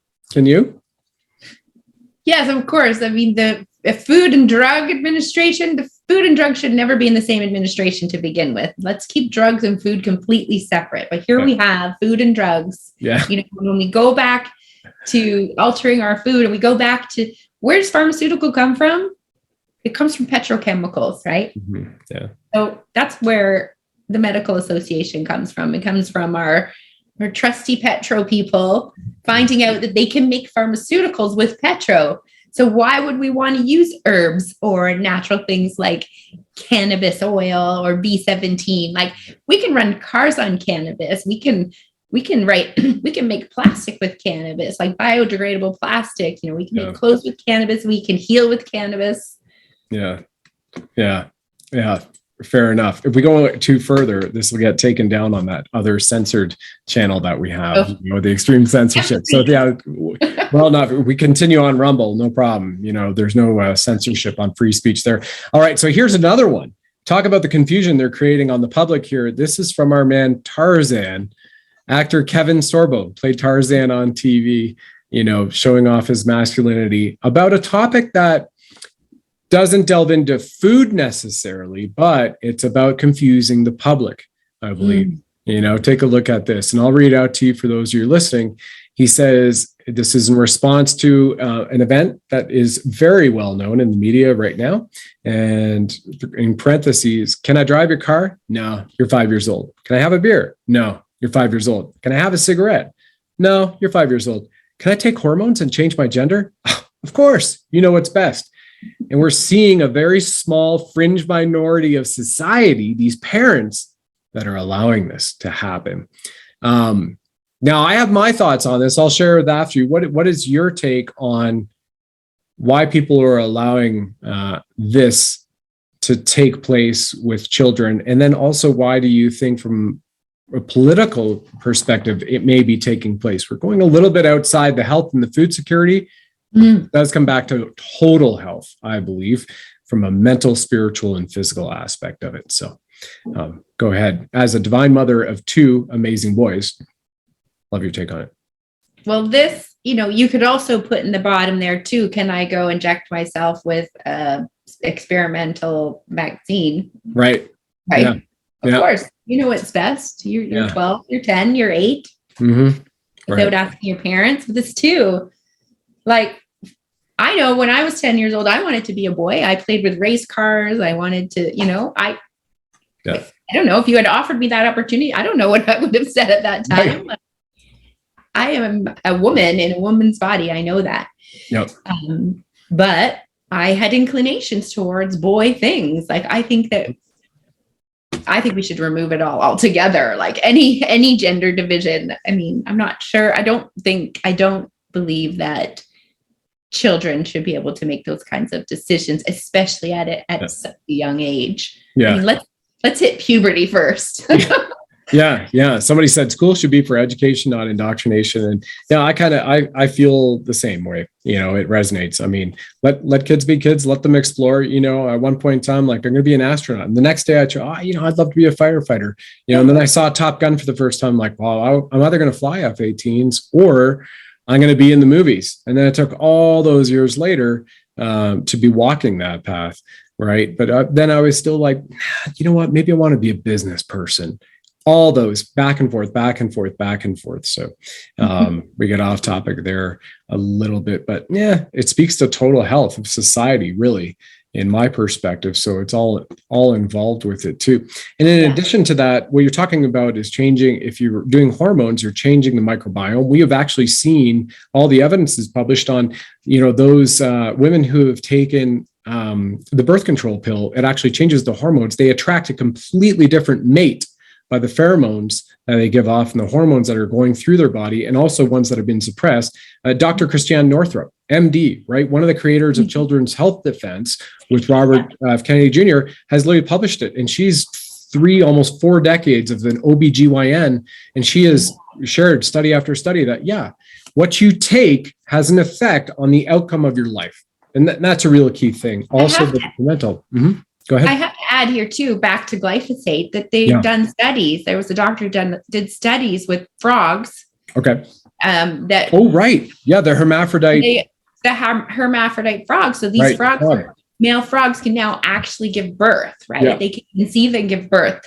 Yes, of course. I mean, the Food and Drug Administration, the Food and Drug should never be in the same administration to begin with. Let's keep drugs and food completely separate. But here we have food and drugs. Yeah. When we go back to altering our food and we go back to where does pharmaceutical come from? It comes from petrochemicals, right? Mm-hmm. Yeah. So that's where the medical association comes from. It comes from our trusty petro people finding out that they can make pharmaceuticals with petro. So why would we want to use herbs or natural things like cannabis oil or B17? Like we can run cars on cannabis. We can make plastic with cannabis, like biodegradable plastic. We can make clothes with cannabis. We can heal with cannabis. Yeah. Fair enough. If we go too further, this will get taken down on that other censored channel that we have, the extreme censorship. So well, not we continue on Rumble, no problem. There's no censorship on free speech there. All right. So here's another one. Talk about the confusion they're creating on the public here. This is from our man Tarzan. Actor Kevin Sorbo played Tarzan on TV, showing off his masculinity about a topic that doesn't delve into food necessarily, but it's about confusing the public, I believe. Take a look at this, and I'll read out to you for those of you listening. He says, this is in response to an event that is very well known in the media right now. And in parentheses, can I drive your car? No, you're 5 years old. Can I have a beer? No, you're 5 years old. Can I have a cigarette? No, you're 5 years old. Can I take hormones and change my gender? Of course, you know what's best. And we're seeing a very small fringe minority of society, these parents, that are allowing this to happen. Now, I have my thoughts on this. I'll share with after you. What is your take on why people are allowing this to take place with children? And then also, why do you think from a political perspective, it may be taking place? We're going a little bit outside the health and the food security. It does come back to total health, I believe, from a mental, spiritual, and physical aspect of it. So go ahead. As a divine mother of two amazing boys, love your take on it. Well, this, you could also put in the bottom there too. Can I go inject myself with experimental vaccine? Right. Yeah. Of course. You know what's best. You're 12, you're 10, you're 8. Without asking your parents. But this too. Like, I know when I was 10 years old, I wanted to be a boy. I played with race cars. I wanted to, I don't know if you had offered me that opportunity. I don't know what I would have said at that time. Right. I am a woman in a woman's body. I know that. Yep. But I had inclinations towards boy things. Like, I think that I think we should remove it all altogether. Like any gender division. I mean, I'm not sure. I don't believe that children should be able to make those kinds of decisions, especially at such a young age. Yeah. I mean, let's hit puberty first. Yeah. Somebody said school should be for education, not indoctrination. And yeah, I feel the same way. It resonates. I mean, let kids be kids, let them explore. At one point in time, like, I'm going to be an astronaut. And the next day I'd love to be a firefighter. And then I saw Top Gun for the first time, like, wow, I'm either going to fly F-18s or I'm going to be in the movies. And then it took all those years later to be walking that path. Right. But then I was still like, you know what, maybe I want to be a business person. All those back and forth. So we get off topic there a little bit, but yeah, it speaks to total health of society, really, in my perspective. So it's all involved with it too. And in addition to that, what you're talking about is changing. If you're doing hormones, you're changing the microbiome. We have actually seen all the evidence is published on, those women who have taken the birth control pill. It actually changes the hormones. They attract a completely different mate by the pheromones that they give off and the hormones that are going through their body, and also ones that have been suppressed. Dr. Christiane Northrup, MD, right? One of the creators of Children's Health Defense with Robert F. Kennedy Jr. has literally published it. And she's almost 4 decades of an OBGYN. And she has shared study after study that, what you take has an effect on the outcome of your life. And that's a real key thing. Also, the mental. Mm-hmm. Go ahead. I have to add here too, back to glyphosate, that they've done studies. There was a doctor did studies with frogs. Okay. That. Oh, right. Yeah, the hermaphrodite. The hermaphrodite frogs. So these male frogs can now actually give birth, right? Yeah. They can conceive and give birth.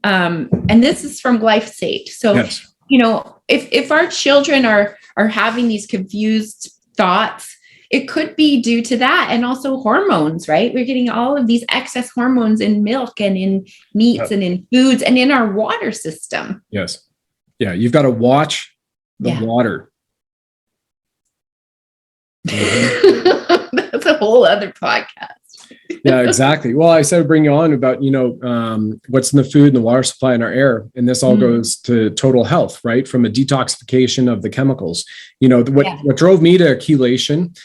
And this is from glyphosate. So, if our children are having these confused thoughts, it could be due to that, and also hormones, right? We're getting all of these excess hormones in milk and in meats and in foods and in our water system. Yes. Yeah. You've got to watch the water. Mm-hmm. That's a whole other podcast. Yeah, exactly. Well, I said bring you on about, what's in the food and the water supply and our air. And this all goes to total health, right? From a detoxification of the chemicals. What drove me to chelation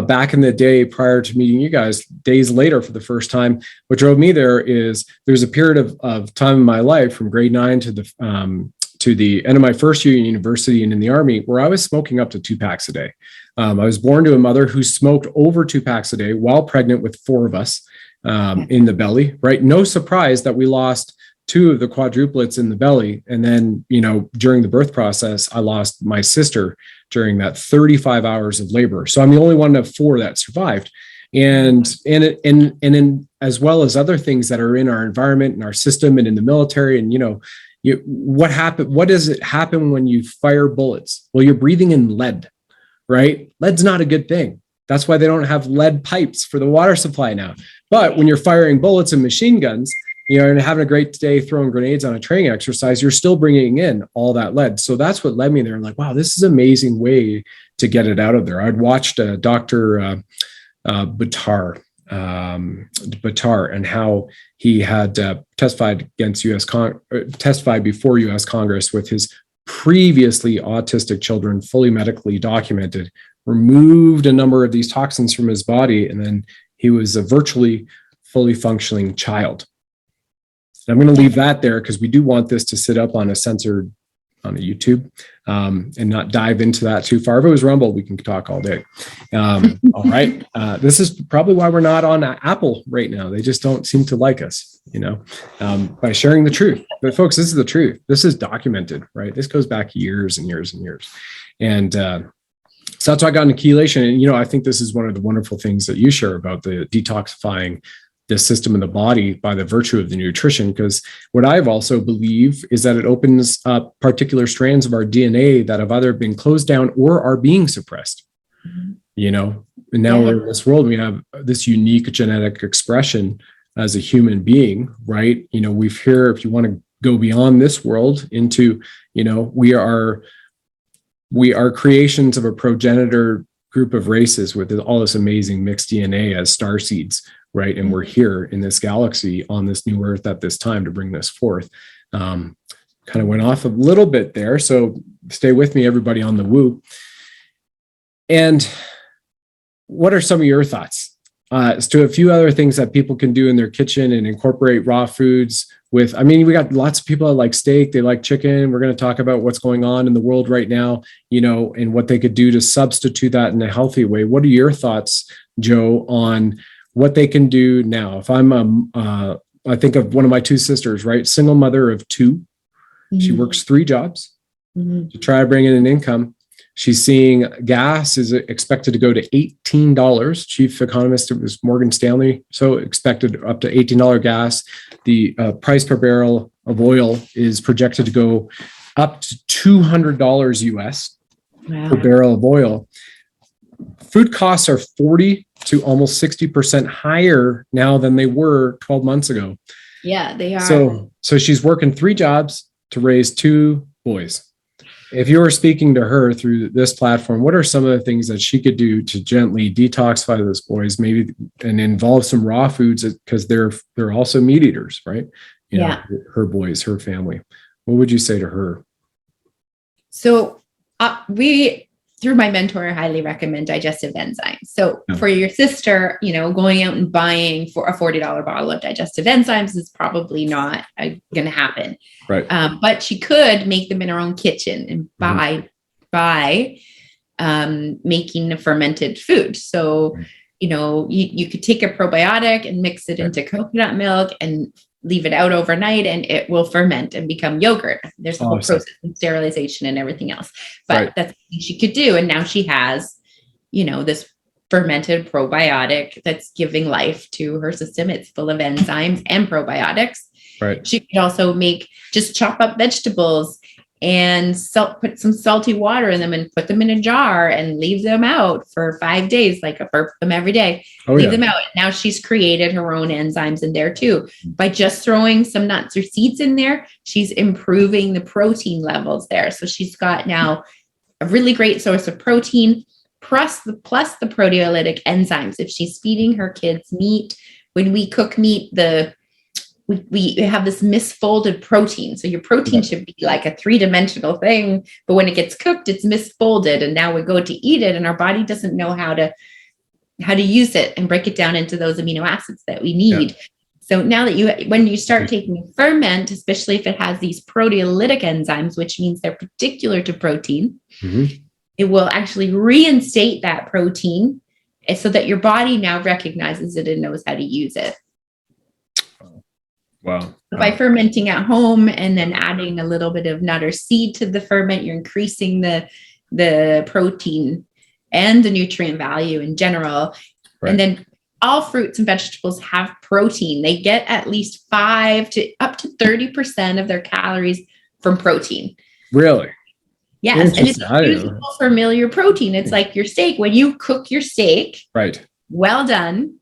back in the day prior to meeting you guys, days later for the first time, what drove me there is there's a period of time in my life from grade 9 to the end of my first year in university and in the Army, where I was smoking up to 2 packs a day. I was born to a mother who smoked over 2 packs a day while pregnant with 4 of us in the belly, right? No surprise that we lost 2 of the quadruplets in the belly. And then, during the birth process, I lost my sister during that 35 hours of labor. So I'm the only one of 4 that survived. And as well as other things that are in our environment and our system and in the military. And, what does it happen when you fire bullets? Well, you're breathing in lead. Right? Lead's not a good thing. That's why they don't have lead pipes for the water supply now. But when you're firing bullets and machine guns, and having a great day throwing grenades on a training exercise, you're still bringing in all that lead. So that's what led me there. I'm like, wow, this is an amazing way to get it out of there. I'd watched Dr. Buttar and how he had testified before U.S. Congress with his previously autistic children, fully medically documented, removed a number of these toxins from his body, and then he was a virtually fully functioning child. And I'm going to leave that there because we do want this to sit up on a censored, on a YouTube, and not dive into that too far. If it was Rumble, we can talk all day. All right. This is probably why we're not on Apple right now. They just don't seem to like us, by sharing the truth. But folks, this is the truth. This is documented, right? This goes back years and years and years. And so that's why I got into chelation. And, I think this is one of the wonderful things that you share about the detoxifying the system in the body by the virtue of the nutrition. Because what I've also believe is that it opens up particular strands of our DNA that have either been closed down or are being suppressed. And now we're in this world, we have this unique genetic expression as a human being, right? We've here, if you want to go beyond this world into, we are creations of a progenitor group of races with all this amazing mixed DNA as star seeds, right? And we're here in this galaxy on this new earth at this time to bring this forth. Kind of went off a little bit there. So stay with me, everybody, on the woo. And what are some of your thoughts as to a few other things that people can do in their kitchen and incorporate raw foods with? I mean, we got lots of people that like steak, they like chicken. We're going to talk about what's going on in the world right now, and what they could do to substitute that in a healthy way. What are your thoughts, Joe, on what they can do now? If I'm, I think of one of my two sisters, right? Single mother of two. Mm-hmm. She works 3 jobs to try to bring in an income. She's seeing gas is expected to go to $18. Chief economist was Morgan Stanley. So expected up to $18 gas. The price per barrel of oil is projected to go up to $200 US per barrel of oil. Food costs are 40 to almost 60% higher now than they were 12 months ago. Yeah, they are. So she's working 3 jobs to raise 2 boys. If you were speaking to her through this platform, what are some of the things that she could do to gently detoxify those boys, maybe, and involve some raw foods, because they're also meat eaters, right? Her boys, her family. What would you say to her? So we, through my mentor, highly recommend digestive enzymes. So for your sister, going out and buying for a $40 bottle of digestive enzymes is probably not going to happen. Right. But she could make them in her own kitchen and by making a fermented food. So, you could take a probiotic and mix it into coconut milk and leave it out overnight, and it will ferment and become yogurt. There's the whole process of sterilization and everything else, but that's what she could do. And now she has, this fermented probiotic that's giving life to her system. It's full of enzymes and probiotics. Right. She could also just chop up vegetables and put some salty water in them and put them in a jar and leave them out for 5 days, burp them every day, leave them out. Now she's created her own enzymes in there too. By just throwing some nuts or seeds in there, she's improving the protein levels there. So she's got now a really great source of protein, plus the proteolytic enzymes. If she's feeding her kids meat, when we cook meat, we have this misfolded protein. So your protein should be like a 3-dimensional thing, but when it gets cooked, it's misfolded. And now we go to eat it and our body doesn't know how to use it and break it down into those amino acids that we need. Yeah. So now that when you start taking ferment, especially if it has these proteolytic enzymes, which means they're particular to protein, it will actually reinstate that protein so that your body now recognizes it and knows how to use it. Wow. By fermenting at home and then adding a little bit of nut or seed to the ferment, you're increasing the protein and the nutrient value in general. Right. And then all fruits and vegetables have protein. They get at least 5 to up to 30% of their calories from protein. Really? Yes. And it's a usable, familiar protein. It's like your steak. When you cook your steak, right, well done.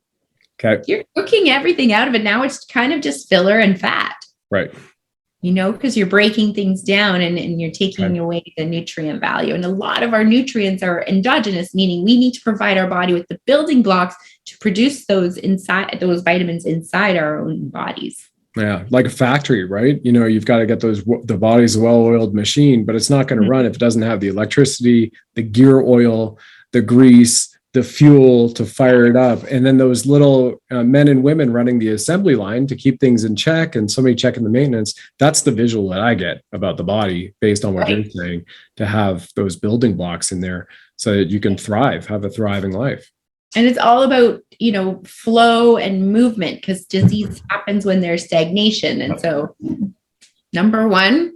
Okay. You're cooking everything out of it. Now it's kind of just filler and fat. Right. Because you're breaking things down and you're taking away the nutrient value. And a lot of our nutrients are endogenous, meaning we need to provide our body with the building blocks to produce those vitamins inside our own bodies. Yeah, like a factory, right? You've got to get the body's a well-oiled machine, but it's not going to run if it doesn't have the electricity, the gear oil, the grease, the fuel to fire it up. And then those little men and women running the assembly line to keep things in check and somebody checking the maintenance. That's the visual that I get about the body based on what you're saying, to have those building blocks in there so that you can have a thriving life. And it's all about, flow and movement, because disease happens when there's stagnation. And so number 1,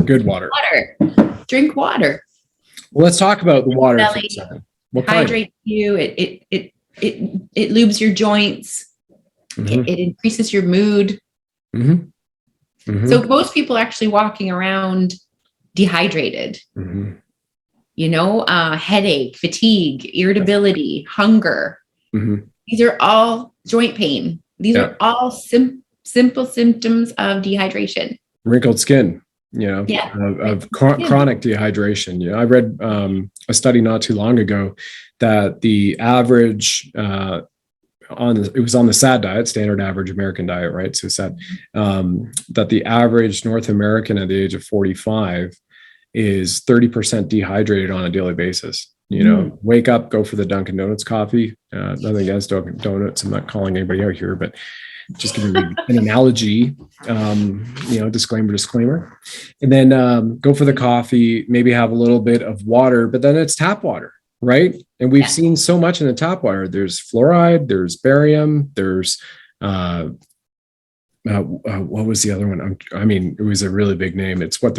good water. Drink water. Well, let's talk about the water for a second. What hydrates you. It lubes your joints. It increases your mood. So most people are actually walking around dehydrated. Headache, fatigue, irritability, hunger. These are all joint pain. These are all simple symptoms of dehydration. Wrinkled skin. Of chronic dehydration. I read a study not too long ago that the average it was on the SAD diet, standard average American diet, right? So SAD, that the average North American at the age of 45 is 30% dehydrated on a daily basis. Wake up, go for the Dunkin' Donuts coffee. Nothing against Dunkin' Donuts. I'm not calling anybody out here, but just giving you an analogy, disclaimer. And then go for the coffee, maybe have a little bit of water, but then it's tap water, right? And we've seen so much in the tap water. There's fluoride, there's barium, there's, what was the other one? It was a really big name. It's what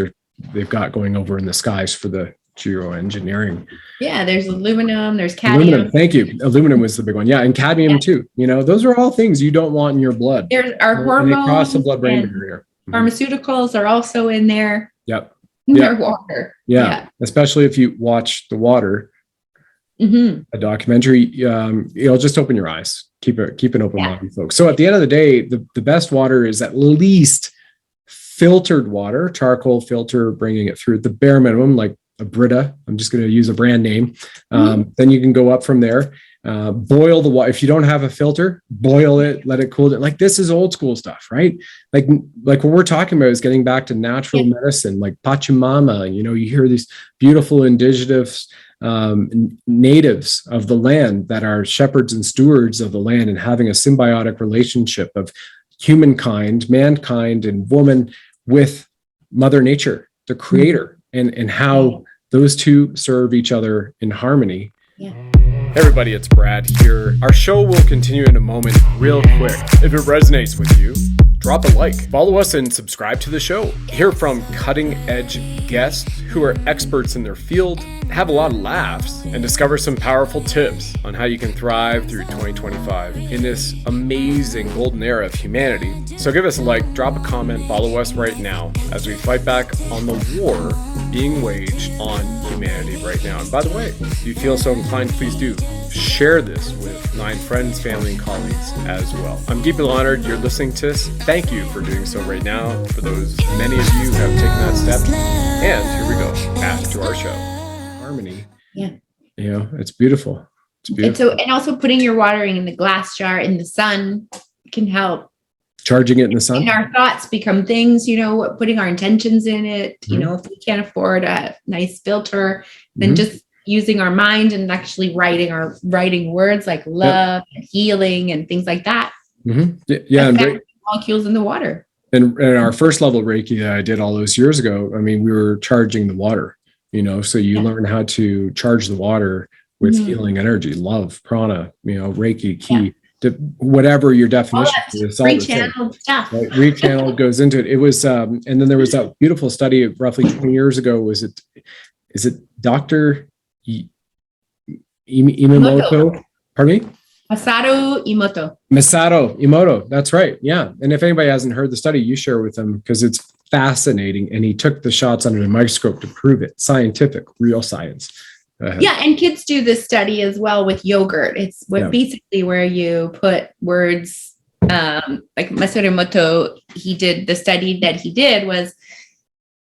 they've got going over in the skies for the geoengineering. Yeah, there's aluminum, there's cadmium. Aluminum, thank you. Aluminum was the big one. Yeah, and cadmium too. Those are all things you don't want in your blood. There are hormones. They cross the blood-brain barrier. Pharmaceuticals are also in there. Yep. In their water. Yeah, especially if you watch The Water, a documentary. It'll just open your eyes. Keep an open mind, folks. So at the end of the day, the best water is at least filtered water, charcoal filter, bringing it through the bare minimum, like a Brita. I'm just going to use a brand name. Then you can go up from there. Boil the water. If you don't have a filter, boil it, let it cool down. Like, this is old school stuff, right? Like what we're talking about is getting back to natural medicine, like Pachamama. You hear these beautiful indigenous natives of the land that are shepherds and stewards of the land, and having a symbiotic relationship of humankind, mankind, and woman with Mother Nature, the creator, and how those two serve each other in harmony. Yeah. Hey everybody, it's Brad here. Our show will continue in a moment, real quick. If it resonates with you, drop a like, follow us, and subscribe to the show. Hear from cutting edge guests who are experts in their field, have a lot of laughs, and discover some powerful tips on how you can thrive through 2025 in this amazing golden era of humanity. So give us a like, drop a comment, follow us right now as we fight back on the war being waged on humanity right now. And by the way, if you feel so inclined, please do share this with 9 friends, family, and colleagues as well. I'm deeply honored you're listening to this. Thank you for doing so right now, for those many of you who have taken that step. And here we go, back to our show. Harmony. Yeah. It's beautiful. It's beautiful. And also putting your watering in the glass jar in the sun can help. Charging it in the sun. And our thoughts become things, putting our intentions in it. If we can't afford a nice filter, then just using our mind and actually writing words like love and healing and things like that. Yeah. And molecules in the water. And our first level Reiki that I did all those years ago, we were charging the water, so you learn how to charge the water with healing energy, love, prana, Reiki, ki, whatever your definition is. Rechanneled stuff. Right? Rechanneled goes into it. It was, and then there was that beautiful study roughly 20 years ago. Is it Dr. Imamoto? Pardon me? Masaru Emoto. That's right. Yeah. And if anybody hasn't heard the study, you share with them, because it's fascinating. And he took the shots under the microscope to prove it. Scientific, real science. Yeah. And kids do this study as well with yogurt. It's basically where you put words, like Masaru Emoto, the study that he did was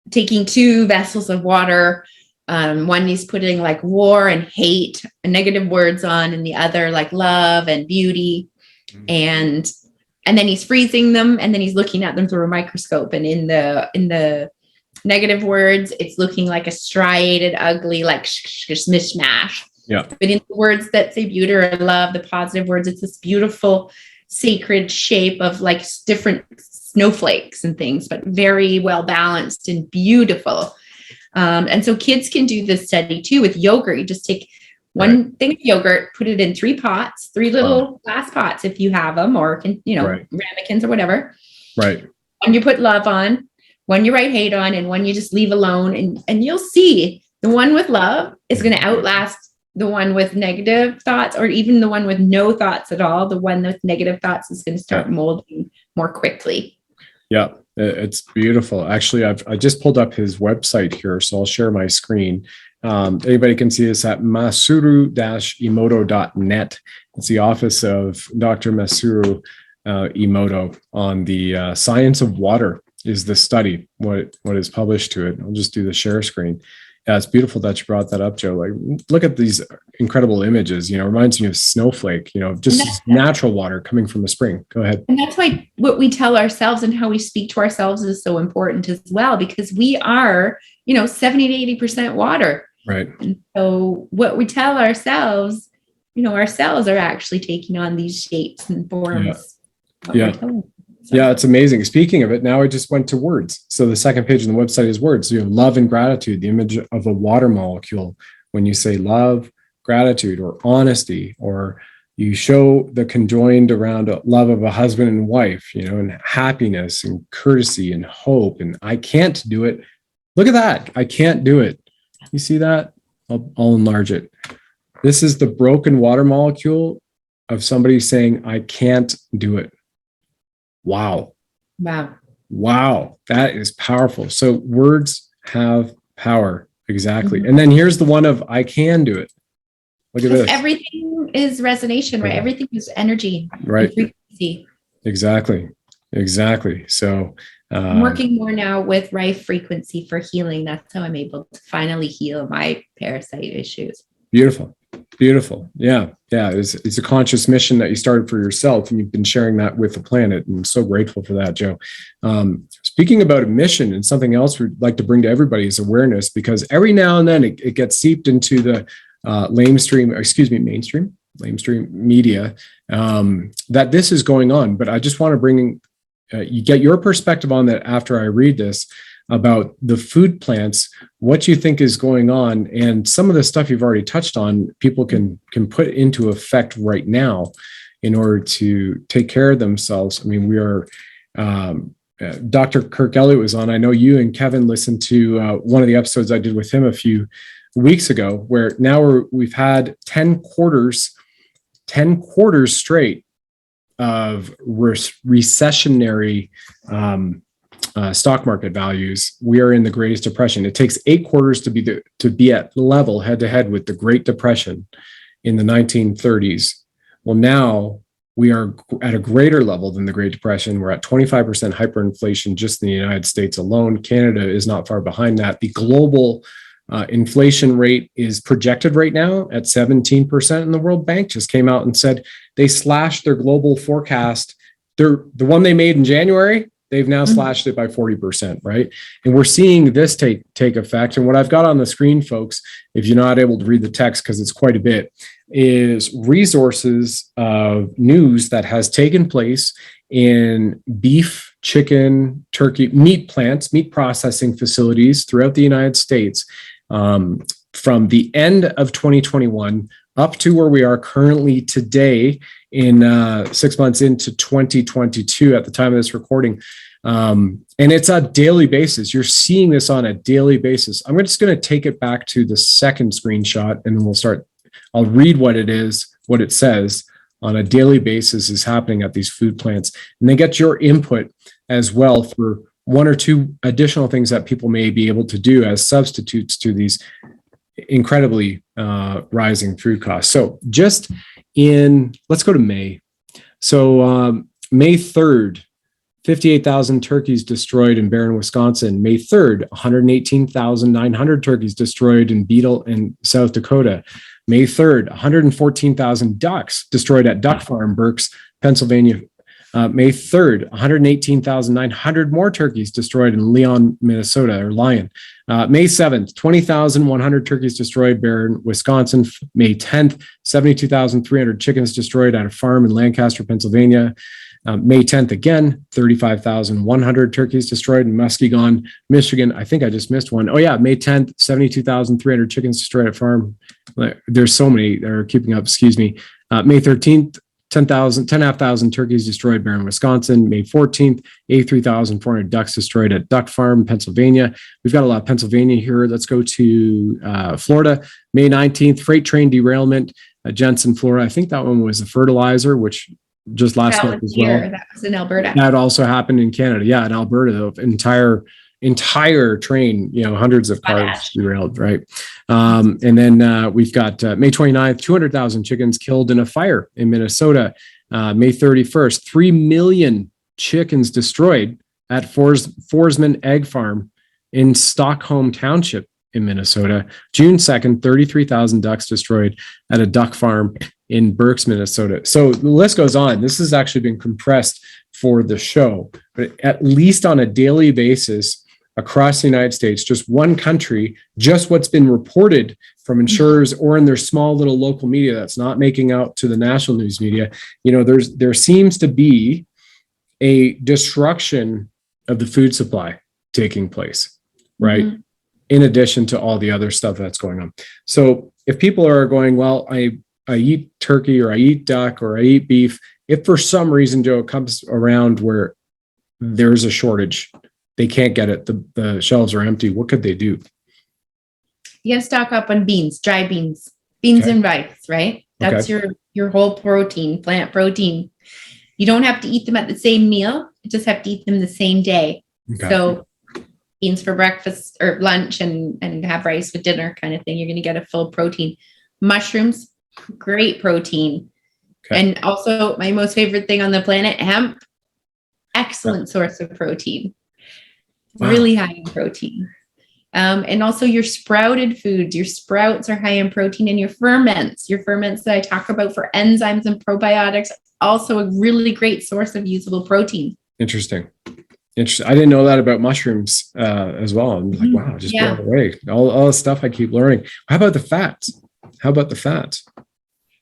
taking 2 vessels of water. One he's putting like war and hate and negative words on, and the other like love and beauty. And then he's freezing them, and then he's looking at them through a microscope. And in the negative words, it's looking like a striated, ugly, like mishmash. Yeah. But in the words that say beauty or love, the positive words, it's this beautiful, sacred shape of like different snowflakes and things, but very well balanced and beautiful. And so kids can do this study too with yogurt. You just take one thing of yogurt, put it in 3 pots, 3 little glass pots if you have them, or ramekins or whatever. Right. One you put love on, one you write hate on, and one you just leave alone. And you'll see the one with love is going to outlast the one with negative thoughts, or even the one with no thoughts at all. The one with negative thoughts is going to start molding more quickly. Yeah. It's beautiful. Actually, I just pulled up his website here, so I'll share my screen. Anybody can see this at masuru-emoto.net. It's the office of Dr. Masaru Emoto on the science of water is the study, what is published to it. I'll just do the share screen. Yeah, it's beautiful that you brought that up, Joe. Like, look at these incredible images. Reminds me of snowflake. Just natural water coming from the spring. Go ahead. And that's why what we tell ourselves and how we speak to ourselves is so important as well, because we are, 70 to 80% water. Right. And so what we tell ourselves, our cells are actually taking on these shapes and forms. Yeah. Yeah, it's amazing. Speaking of it, now I just went to words. So the second page on the website is words. So you have love and gratitude, the image of a water molecule. When you say love, gratitude, or honesty, or you show the conjoined around a love of a husband and wife, and happiness and courtesy and hope. And I can't do it. Look at that. I can't do it. You see that? I'll enlarge it. This is the broken water molecule of somebody saying, I can't do it. Wow. That is powerful. So words have power. Exactly. Mm-hmm. And then here's the one of I can do it. Look at this. Everything is resonation, right? Everything is energy. Right. Frequency. Exactly. So I'm working more now with Rife frequency for healing. That's how I'm able to finally heal my parasite issues. Beautiful. Yeah. It's a conscious mission that you started for yourself, and you've been sharing that with the planet. And I'm so grateful for that, Joe. Speaking about a mission, and something else we'd like to bring to everybody is awareness, because every now and then it gets seeped into the mainstream media that this is going on. But I just want to bring you get your perspective on that after I read this, about the food plants, what you think is going on, and some of the stuff you've already touched on, people can put into effect right now in order to take care of themselves. I mean, we are, Dr. Kirk Elliott was on. I know you and Kevin listened to one of the episodes I did with him a few weeks ago, where now we've had 10 quarters straight of recessionary stock market values. We are in the Greatest Depression. It takes 8 quarters to be at level head to head with the Great Depression in the 1930s. Well, now we are at a greater level than the Great Depression. We're at 25% hyperinflation just in the United States alone. Canada is not far behind that. The global inflation rate is projected right now at 17%, and the World Bank just came out and said they slashed their global forecast. The one they made in January, they've now slashed it by 40%, right? And we're seeing this take effect. And what I've got on the screen, folks, if you're not able to read the text, because it's quite a bit, is resources of news that has taken place in beef, chicken, turkey, meat plants, meat processing facilities throughout the United States from the end of 2021 up to where we are currently today in 6 months into 2022 at the time of this recording. And it's a daily basis. You're seeing this on a daily basis. I'm just going to take it back to the second screenshot, and then I'll read what it says on a daily basis is happening at these food plants. And then get your input as well for one or two additional things that people may be able to do as substitutes to these incredibly rising food costs. So let's go to May. So May 3rd, 58,000 turkeys destroyed in Barron, Wisconsin. May 3rd, 118,900 turkeys destroyed in Beetle in South Dakota. May 3rd, 114,000 ducks destroyed at Duck Farm, Berks, Pennsylvania. May 3rd, 118,900 more turkeys destroyed in Leon, Minnesota, or Lyon. May 7th, 20,100 turkeys destroyed, Barron, Wisconsin. May 10th, 72,300 chickens destroyed at a farm in Lancaster, Pennsylvania. May 10th, again, 35,100 turkeys destroyed in Muskegon, Michigan. I think I just missed one. Oh, yeah, May 10th, 72,300 chickens destroyed at farm. There's so many that are keeping up, excuse me. May 13th, 10,500 turkeys destroyed, Barron, Wisconsin. May 14th, 83,400 ducks destroyed at Duck Farm, Pennsylvania. We've got a lot of Pennsylvania here. Let's go to Florida. May 19th, freight train derailment at Jensen, Florida. I think that one was a fertilizer, which just last month as well. That was in Alberta. That also happened in Canada. Yeah, in Alberta, the entire train, hundreds of cars derailed, right? And then we've got May 29th, 200,000 chickens killed in a fire in Minnesota. May 31st, 3 million chickens destroyed at Forsman Egg Farm in Stockholm Township, in Minnesota. June 2nd, 33,000 ducks destroyed at a duck farm in Berks, Minnesota. So the list goes on. This has actually been compressed for the show, but at least on a daily basis across the United States, just one country, just what's been reported from insurers or in their small little local media that's not making out to the national news media, there seems to be a destruction of the food supply taking place, right? Mm-hmm. In addition to all the other stuff that's going on. So if people are going, well, I eat turkey or I eat duck or I eat beef, if for some reason, Joe, it comes around where there's a shortage, they can't get it, the shelves are empty, what could they do? You gotta stock up on beans, dry beans and rice, right? That's your whole protein, plant protein. You don't have to eat them at the same meal. You just have to eat them the same day. Okay. So beans for breakfast or lunch and have rice with dinner kind of thing. You're going to get a full protein. Mushrooms, great protein. Okay. And also my most favorite thing on the planet, hemp, excellent source of protein. Wow. Really high in protein. And also your sprouted foods, your sprouts are high in protein, and your ferments that I talk about for enzymes and probiotics, also a really great source of usable protein. Interesting. I didn't know that about mushrooms as well. I'm like, wow, just blown away. All the stuff I keep learning. How about the fats?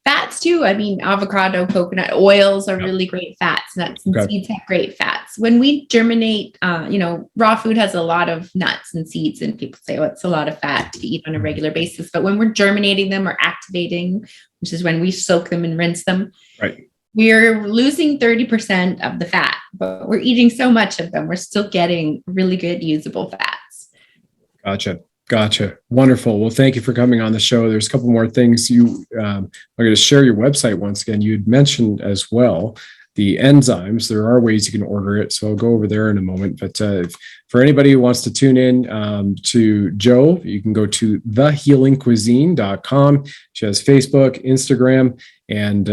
Fats too. I mean, avocado, coconut oils are really great fats. Nuts and seeds have great fats. When we germinate, raw food has a lot of nuts and seeds, and people say, oh, it's a lot of fat to eat on a regular basis. But when we're germinating them or activating, which is when we soak them and rinse them, right, we're losing 30% of the fat, but we're eating so much of them, we're still getting really good usable fats. Gotcha. Wonderful. Well, thank you for coming on the show. There's a couple more things I'm going to share your website once again. You'd mentioned as well the enzymes. There are ways you can order it, so I'll go over there in a moment. But for anybody who wants to tune in to Joe, you can go to thehealingcuisine.com. She has Facebook, Instagram, and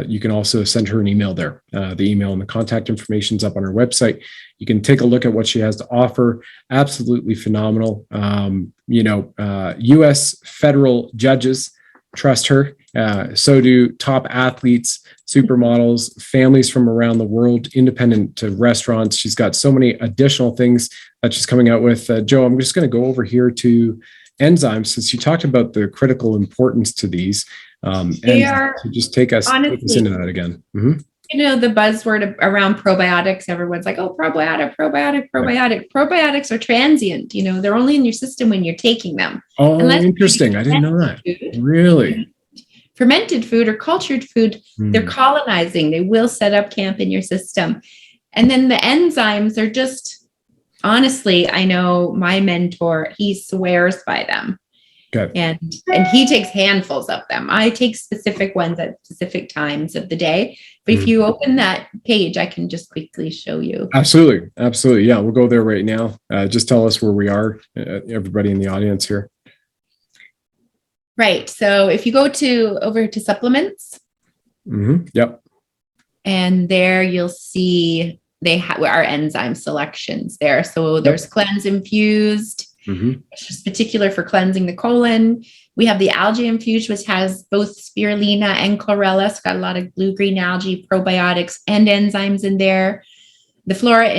you can also send her an email there. The email and the contact information is up on her website. You can take a look at what she has to offer. Absolutely phenomenal. U.S. federal judges trust her. So do top athletes, supermodels, families from around the world, independent restaurants. She's got so many additional things that she's coming out with. Joe, I'm just going to go over here to enzymes, since you talked about the critical importance to these. They are, so just take us into that again. Mm-hmm. The buzzword around probiotics, everyone's like, oh, probiotic. Probiotics are transient. They're only in your system when you're taking them. Oh, interesting. I didn't know that. Really? Fermented food or cultured food, they're colonizing. They will set up camp in your system. And then the enzymes are just, honestly, I know my mentor, he swears by them. Okay. And he takes handfuls of them. I take specific ones at specific times of the day. But if you open that page, I can just quickly show you. Absolutely. Yeah, we'll go there right now. Just tell us where we are, everybody in the audience here. Right. So if you go over to supplements. Mm-hmm. Yep. And there you'll see our enzyme selections there. So there's cleanse infused. Mm-hmm. It's just particular for cleansing the colon. We have the algae infused, which has both spirulina and chlorella. So got a lot of blue-green algae, probiotics, and enzymes in there. The flora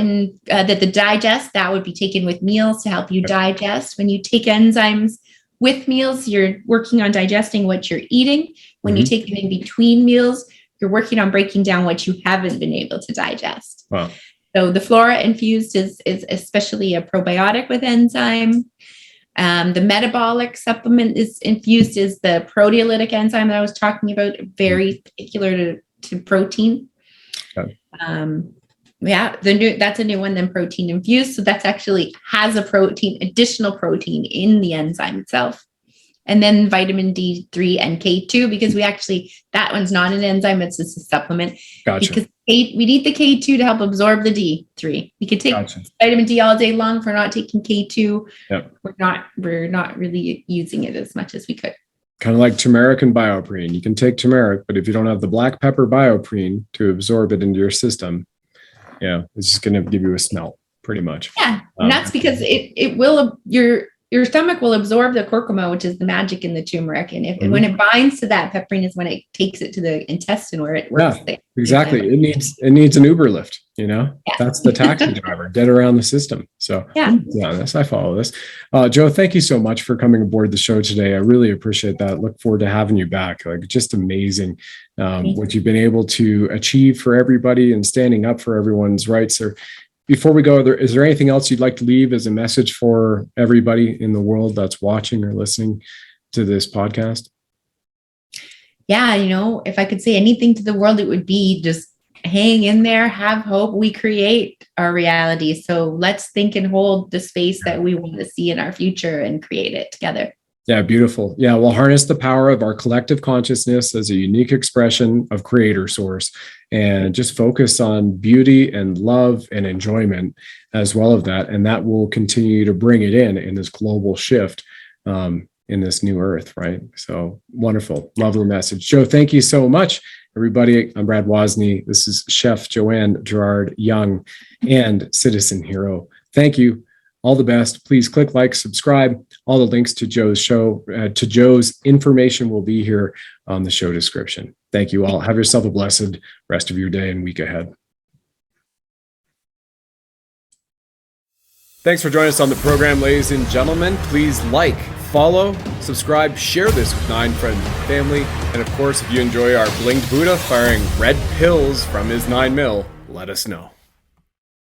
that the digest, that would be taken with meals to help you digest. When you take enzymes with meals, you're working on digesting what you're eating. When you take them in between meals, you're working on breaking down what you haven't been able to digest. Wow. So the flora infused is especially a probiotic with enzyme. The metabolic supplement is infused is the proteolytic enzyme that I was talking about, very particular to protein. Okay. That's a new one than protein infused. So that's actually has additional protein in the enzyme itself. And then vitamin D3 and K2, because that one's not an enzyme, it's just a supplement. Gotcha. Because we need the K2 to help absorb the D3. We could take vitamin D all day long. If we're not taking K2, we're not really using it as much as we could. Kind of like turmeric and bioprene. You can take turmeric, but if you don't have the black pepper bioprene to absorb it into your system, it's just going to give you a smell, pretty much. Yeah, and that's because it will your stomach will absorb the curcuma, which is the magic in the turmeric. And if when it binds to that, pepperine is when it takes it to the intestine where it works. Yeah, exactly. It needs an Uber lift, That's the taxi driver, get around the system. So yeah, I follow this. Joe, thank you so much for coming aboard the show today. I really appreciate that. Look forward to having you back. Like, just amazing what you've been able to achieve for everybody and standing up for everyone's rights. Or before we go, is there anything else you'd like to leave as a message for everybody in the world that's watching or listening to this podcast? Yeah, if I could say anything to the world, it would be just hang in there, have hope. We create our reality. So let's think and hold the space that we want to see in our future and create it together. Yeah, beautiful. Yeah, we'll harness the power of our collective consciousness as a unique expression of creator source and just focus on beauty and love and enjoyment as well of that. And that will continue to bring it in this global shift in this new earth, right? So wonderful. Lovely message. Joe, thank you so much. Everybody, I'm Brad Wozni. This is Chef Joanne Gerrard Young and Citizen Hero. Thank you. All the best. Please click like, subscribe. All the links to Joe's show, to Joe's information will be here on the show description. Thank you all. Have yourself a blessed rest of your day and week ahead. Thanks for joining us on the program, ladies and gentlemen. Please like, follow, subscribe, share this with 9 friends and family. And of course, if you enjoy our blinged Buddha firing red pills from his 9mm, let us know.